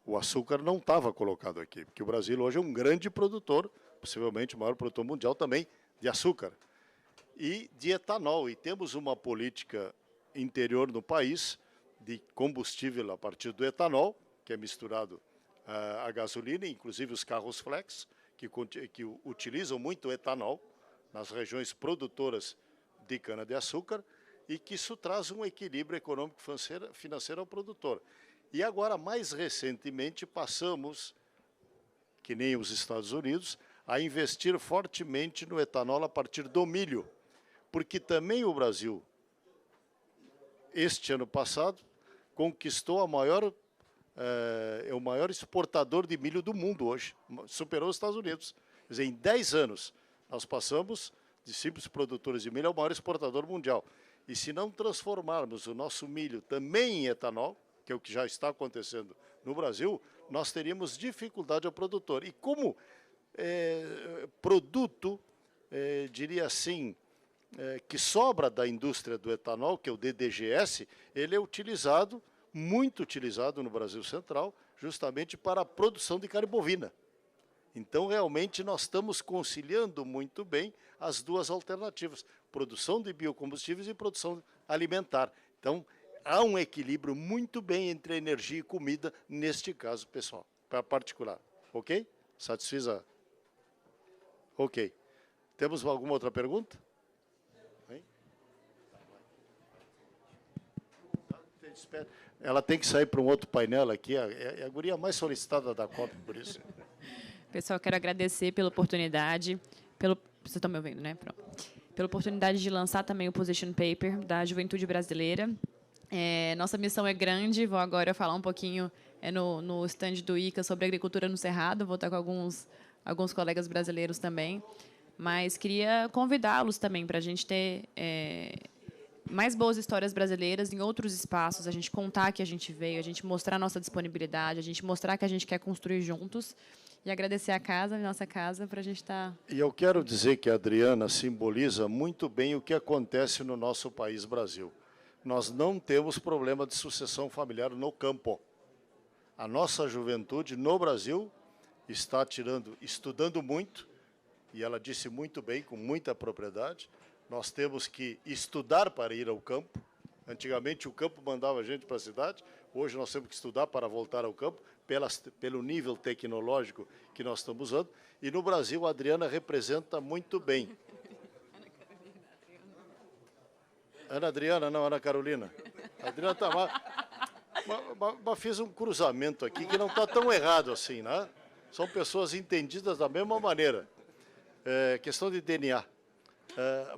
O açúcar não estava colocado aqui, porque o Brasil hoje é um grande produtor, possivelmente o maior produtor mundial também, de açúcar. E de etanol. E temos uma política interior no país de combustível a partir do etanol, que é misturado a gasolina, inclusive os carros flex, que utilizam muito etanol nas regiões produtoras de cana-de-açúcar, e que isso traz um equilíbrio econômico financeiro ao produtor. E agora, mais recentemente, passamos, que nem os Estados Unidos, a investir fortemente no etanol a partir do milho, porque também o Brasil, este ano passado, conquistou o maior exportador de milho do mundo hoje, superou os Estados Unidos. Quer dizer, em 10 anos, nós passamos de simples produtores de milho ao maior exportador mundial. E se não transformarmos o nosso milho também em etanol, que é o que já está acontecendo no Brasil, nós teríamos dificuldade ao produtor. E como produto, diria assim, que sobra da indústria do etanol, que é o DDGS, ele é utilizado, muito utilizado no Brasil Central, justamente para a produção de carne bovina. Então, realmente, nós estamos conciliando muito bem as duas alternativas, produção de biocombustíveis e produção alimentar. Então, há um equilíbrio muito bem entre energia e comida, neste caso, pessoal, para particular. Ok? Satisfiz a... Ok. Temos alguma outra pergunta? Hein? Ela tem que sair para um outro painel aqui, é a guria mais solicitada da COP, por isso. Pessoal, quero agradecer pela oportunidade, vocês estão me ouvindo, né? Pronto. Pela oportunidade de lançar também o Position Paper da Juventude Brasileira. Nossa missão é grande, vou agora falar um pouquinho no stand do ICA sobre agricultura no Cerrado, vou estar com alguns colegas brasileiros também, mas queria convidá-los também para a gente ter mais boas histórias brasileiras em outros espaços, a gente contar que a gente veio, a gente mostrar a nossa disponibilidade, a gente mostrar que a gente quer construir juntos e agradecer a casa, a nossa casa, para a gente estar... E eu quero dizer que a Adriana simboliza muito bem o que acontece no nosso país, Brasil. Nós não temos problema de sucessão familiar no campo. A nossa juventude no Brasil está estudando muito, e ela disse muito bem, com muita propriedade, nós temos que estudar para ir ao campo. Antigamente o campo mandava a gente para a cidade, hoje nós temos que estudar para voltar ao campo, pelo nível tecnológico que nós estamos usando. E no Brasil a Adriana representa muito bem. Ana Adriana, não, Ana Carolina. A Adriana está mas fiz um cruzamento aqui que não está tão errado assim, né? São pessoas entendidas da mesma maneira. Questão de DNA.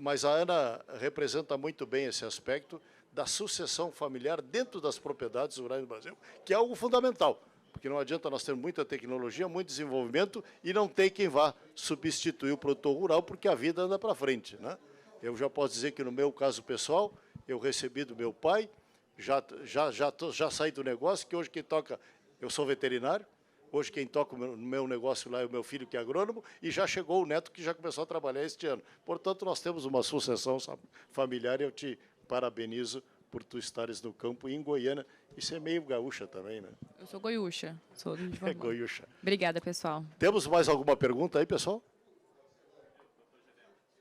Mas a Ana representa muito bem esse aspecto da sucessão familiar dentro das propriedades rurais do Brasil, que é algo fundamental, porque não adianta nós termos muita tecnologia, muito desenvolvimento e não tem quem vá substituir o produtor rural, porque a vida anda para frente, né? Eu já posso dizer que no meu caso pessoal, eu recebi do meu pai, já saí do negócio, que hoje quem toca, eu sou veterinário, hoje quem toca no meu negócio lá é o meu filho, que é agrônomo, e já chegou o neto, que já começou a trabalhar este ano. Portanto, nós temos uma sucessão familiar e eu te parabenizo por tu estares no campo e em Goiânia. Isso é meio gaúcha também, né? Eu sou goiúcha. Sou de É goiúcha. Obrigada, pessoal. Temos mais alguma pergunta aí, pessoal?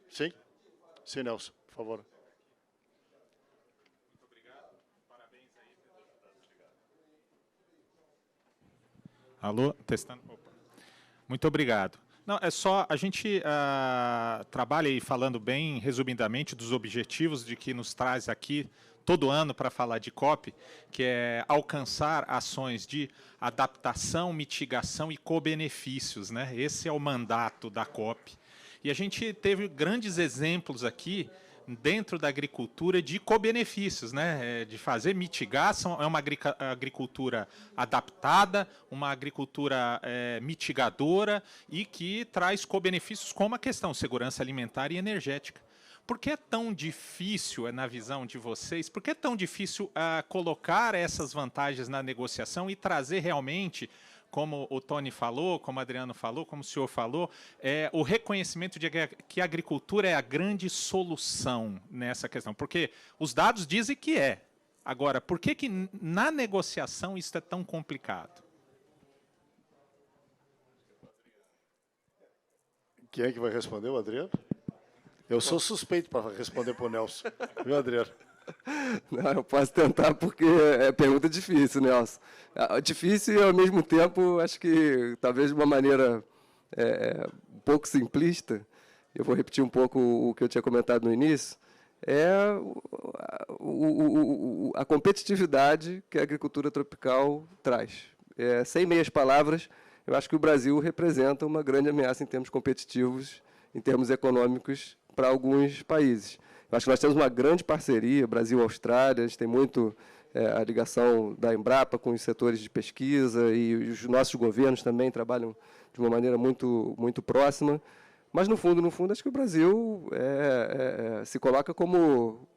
Sim? Sim, Nelson, por favor. Alô? Testando. Opa. Muito obrigado. Não, é só, a gente trabalha aí falando bem resumidamente dos objetivos de que nos traz aqui todo ano para falar de COP, que é alcançar ações de adaptação, mitigação e co-benefícios, né? Esse é o mandato da COP. E a gente teve grandes exemplos aqui dentro da agricultura de co-benefícios, né? De fazer mitigação, é uma agricultura adaptada, uma agricultura mitigadora e que traz co-benefícios como a questão segurança alimentar e energética. Por que é tão difícil, na visão de vocês, por que é tão difícil colocar essas vantagens na negociação e trazer realmente, como o Tony falou, como o Adriano falou, como o senhor falou, o reconhecimento de que a agricultura é a grande solução nessa questão? Porque os dados dizem que é. Agora, por que na negociação isso é tão complicado? Quem é que vai responder, o Adriano? Eu sou suspeito para responder para o Nelson. Viu, Adriano? Não, eu posso tentar porque é pergunta difícil, Nelson. Difícil e, ao mesmo tempo, acho que talvez de uma maneira um pouco simplista, eu vou repetir um pouco o que eu tinha comentado no início, a competitividade que a agricultura tropical traz. Sem meias palavras, eu acho que o Brasil representa uma grande ameaça em termos competitivos, em termos econômicos, para alguns países. Eu acho que nós temos uma grande parceria, Brasil-Austrália, a gente tem muito a ligação da Embrapa com os setores de pesquisa e os nossos governos também trabalham de uma maneira muito, muito próxima, mas, no fundo, acho que o Brasil se coloca como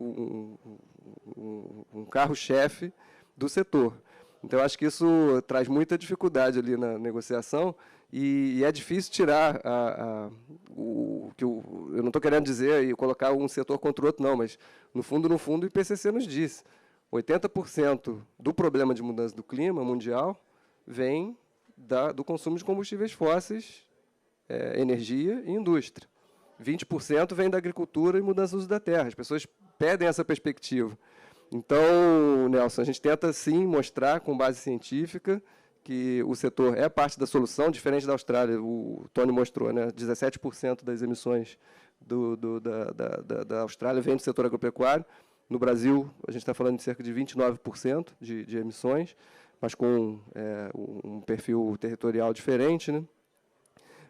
um carro-chefe do setor. Então, eu acho que isso traz muita dificuldade ali na negociação e é difícil tirar eu não estou querendo dizer e colocar um setor contra o outro, não, mas, no fundo, o IPCC nos disse, 80% do problema de mudança do clima mundial vem do consumo de combustíveis fósseis, energia e indústria. 20% vem da agricultura e mudança do uso da terra. As pessoas pedem essa perspectiva. Então, Nelson, a gente tenta, sim, mostrar, com base científica, que o setor é parte da solução, diferente da Austrália. O Tony mostrou, né? 17% das emissões da Austrália vem do setor agropecuário. No Brasil, a gente está falando de cerca de 29% de emissões, mas com um perfil territorial diferente, né?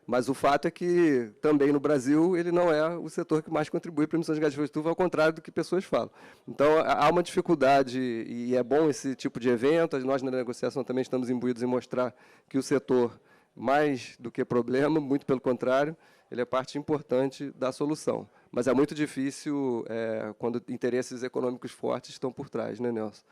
Mas o fato é que, também no Brasil, ele não é o setor que mais contribui para emissões de gás de efeito estufa, ao contrário do que pessoas falam. Então, há uma dificuldade, e é bom esse tipo de evento. Nós, na negociação, também estamos imbuídos em mostrar que o setor, mais do que problema, muito pelo contrário, ele é parte importante da solução. Mas é muito difícil quando interesses econômicos fortes estão por trás, né, Nelson?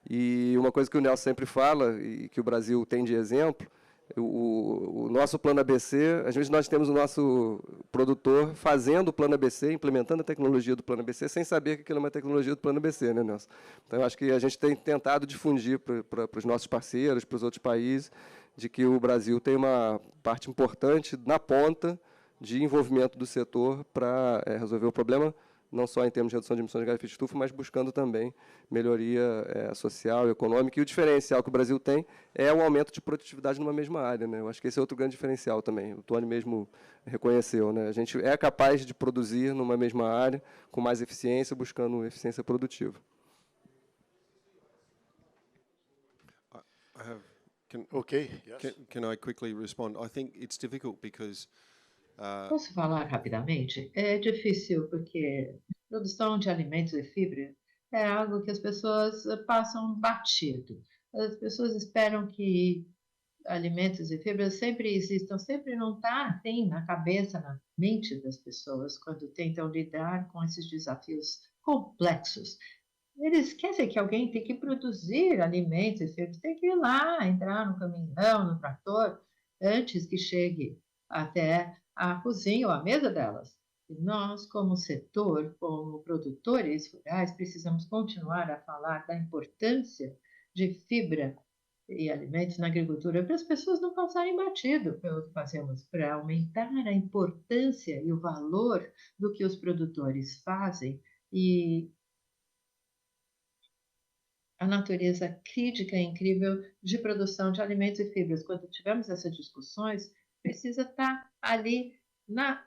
E uma coisa que o Nelson sempre fala, e que o Brasil tem de exemplo, o nosso plano ABC, às vezes nós temos o nosso produtor fazendo o plano ABC, implementando a tecnologia do plano ABC, sem saber que aquilo é uma tecnologia do plano ABC, né, Nelson? Então, eu acho que a gente tem tentado difundir para os nossos parceiros, para os outros países, de que o Brasil tem uma parte importante na ponta de envolvimento do setor para resolver o problema, não só em termos de redução de emissões de gás de efeito estufa, mas buscando também melhoria social e econômica. E o diferencial que o Brasil tem é o aumento de produtividade numa mesma área, né? Eu acho que esse é outro grande diferencial também. O Tony mesmo reconheceu, né? A gente é capaz de produzir numa mesma área, com mais eficiência, buscando eficiência produtiva. Can I quickly respond? I think it's difficult because Posso falar rapidamente? É difícil porque produção de alimentos e fibra é algo que as pessoas passam batido. As pessoas esperam que alimentos e fibras sempre existam, sempre não está assim na cabeça, na mente das pessoas quando tentam lidar com esses desafios complexos. Eles esquecem que alguém tem que produzir alimentos e fibras, tem que ir lá, entrar no caminhão, no trator, antes que chegue até a cozinha ou a mesa delas. E nós, como setor, como produtores rurais, precisamos continuar a falar da importância de fibra e alimentos na agricultura para as pessoas não passarem batido pelo que fazemos, para aumentar a importância e o valor do que os produtores fazem e a natureza crítica e incrível de produção de alimentos e fibras. Quando tivermos essas discussões, precisa estar ali na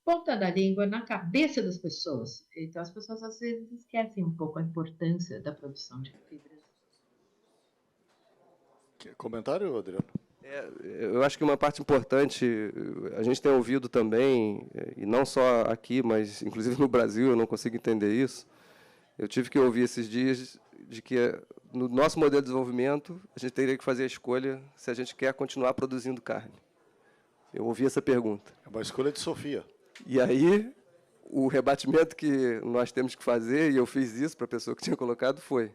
ponta da língua, na cabeça das pessoas. Então, as pessoas, às vezes, esquecem um pouco a importância da produção de fibras. Comentário, Adriano? Eu acho que uma parte importante, a gente tem ouvido também, e não só aqui, mas inclusive no Brasil, eu não consigo entender isso. Eu tive que ouvir esses dias de que no nosso modelo de desenvolvimento, a gente teria que fazer a escolha se a gente quer continuar produzindo carne. Eu ouvi essa pergunta. É uma escolha de Sofia. E aí, o rebatimento que nós temos que fazer, e eu fiz isso para a pessoa que tinha colocado, foi: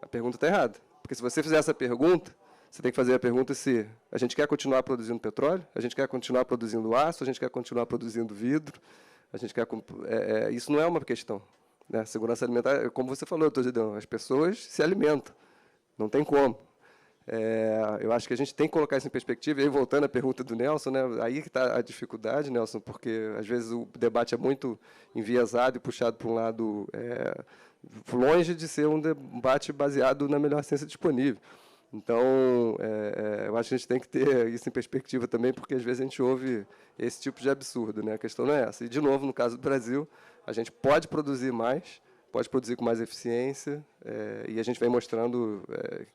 a pergunta está errada. Porque se você fizer essa pergunta, você tem que fazer a pergunta se a gente quer continuar produzindo petróleo, a gente quer continuar produzindo aço, a gente quer continuar produzindo vidro, a gente quer... isso não é uma questão. Né? Segurança alimentar, como você falou, Gideão, as pessoas se alimentam. Não tem como. Eu acho que a gente tem que colocar isso em perspectiva. E aí, voltando à pergunta do Nelson, né, aí que está a dificuldade, Nelson, porque às vezes o debate é muito enviesado e puxado para um lado longe de ser um debate baseado na melhor ciência disponível. Então, eu acho que a gente tem que ter isso em perspectiva também, porque às vezes a gente ouve esse tipo de absurdo, né? A questão não é essa. E, de novo, no caso do Brasil, a gente pode produzir mais, pode produzir com mais eficiência, e a gente vem mostrando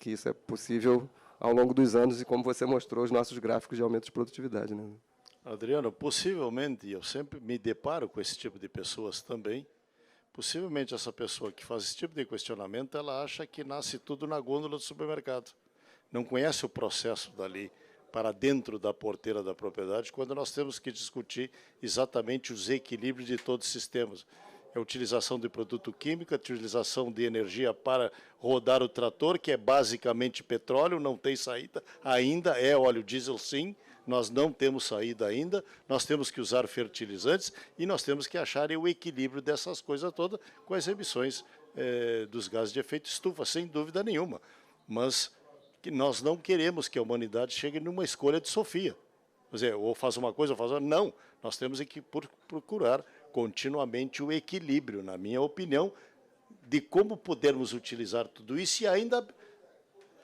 que isso é possível ao longo dos anos, e como você mostrou, os nossos gráficos de aumento de produtividade. Né? Adriano, possivelmente, eu sempre me deparo com esse tipo de pessoas também, possivelmente essa pessoa que faz esse tipo de questionamento, ela acha que nasce tudo na gôndola do supermercado. Não conhece o processo dali para dentro da porteira da propriedade, quando nós temos que discutir exatamente os equilíbrios de todos os sistemas. é a utilização de produto químico, a utilização de energia para rodar o trator, que é basicamente petróleo, não tem saída, ainda é óleo diesel sim, nós não temos saída ainda, nós temos que usar fertilizantes e nós temos que achar o equilíbrio dessas coisas todas com as emissões dos gases de efeito estufa, sem dúvida nenhuma. Mas que nós não queremos que a humanidade chegue numa escolha de Sofia. Quer dizer, ou faz uma coisa ou faz outra. Não, nós temos que procurar continuamente o equilíbrio, na minha opinião, de como podermos utilizar tudo isso e ainda,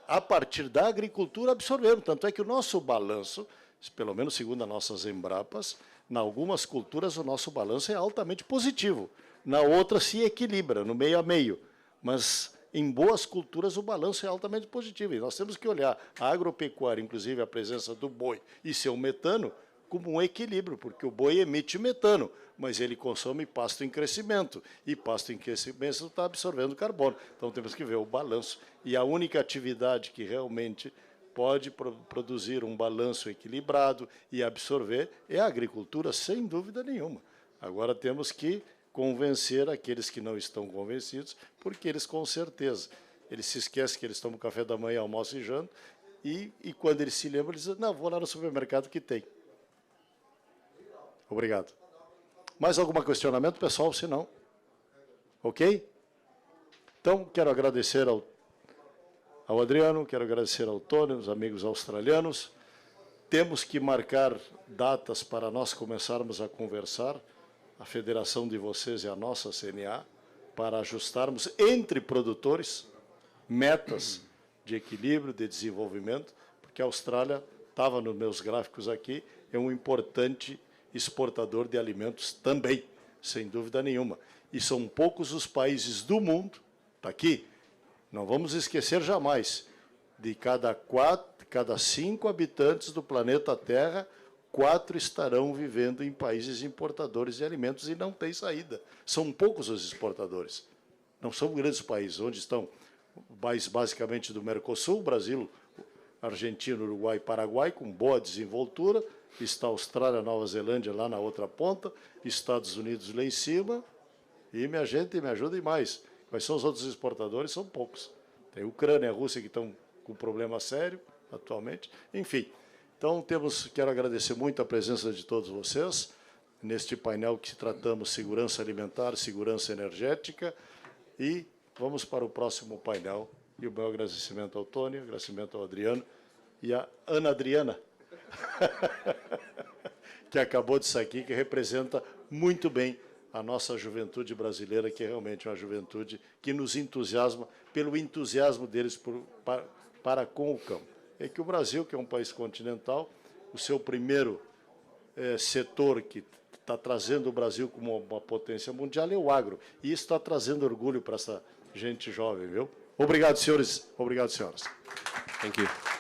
a partir da agricultura, absorvermos. Tanto é que o nosso balanço, pelo menos segundo as nossas Embrapas, em algumas culturas o nosso balanço é altamente positivo. Na outra se equilibra, no meio a meio. Mas em boas culturas o balanço é altamente positivo. E nós temos que olhar a agropecuária, inclusive a presença do boi e seu metano, como um equilíbrio, porque o boi emite metano, mas ele consome pasto em crescimento, e pasto em crescimento está absorvendo carbono. Então temos que ver o balanço. E a única atividade que realmente pode produzir um balanço equilibrado e absorver é a agricultura, sem dúvida nenhuma. Agora temos que convencer aqueles que não estão convencidos, porque eles, com certeza, eles se esquecem que eles tomam café da manhã, almoço e janta, e quando eles se lembram, eles dizem, não, vou lá no supermercado que tem. Obrigado. Mais algum questionamento, pessoal? Se não, ok? Então, quero agradecer ao Adriano, quero agradecer ao Tony, os amigos australianos. Temos que marcar datas para nós começarmos a conversar, a federação de vocês e a nossa CNA, para ajustarmos entre produtores metas de equilíbrio, de desenvolvimento, porque a Austrália, estava nos meus gráficos aqui, é um importante exportador de alimentos também, sem dúvida nenhuma. E são poucos os países do mundo, está aqui, não vamos esquecer jamais, de cada 5 habitantes do planeta Terra, 4 estarão vivendo em países importadores de alimentos e não tem saída. São poucos os exportadores. Não são grandes países, onde estão basicamente do Mercosul, Brasil, Argentina, Uruguai e Paraguai, com boa desenvoltura, está a Austrália, Nova Zelândia lá na outra ponta, Estados Unidos lá em cima, e minha gente, me ajudem mais. Quais são os outros exportadores? São poucos. Tem a Ucrânia e a Rússia que estão com problema sério atualmente. Enfim, então quero agradecer muito a presença de todos vocês neste painel que tratamos segurança alimentar, segurança energética, e vamos para o próximo painel. E o meu agradecimento ao Tony, agradecimento ao Adriano e à Ana Adriana, que acabou de sair aqui, que representa muito bem a nossa juventude brasileira, que é realmente uma juventude que nos entusiasma, pelo entusiasmo deles para com o campo. É que o Brasil, que é um país continental, o seu primeiro setor que está trazendo o Brasil como uma potência mundial é o agro. E isso está trazendo orgulho para essa gente jovem, viu? Obrigado, senhores. Obrigado, senhoras. Thank you.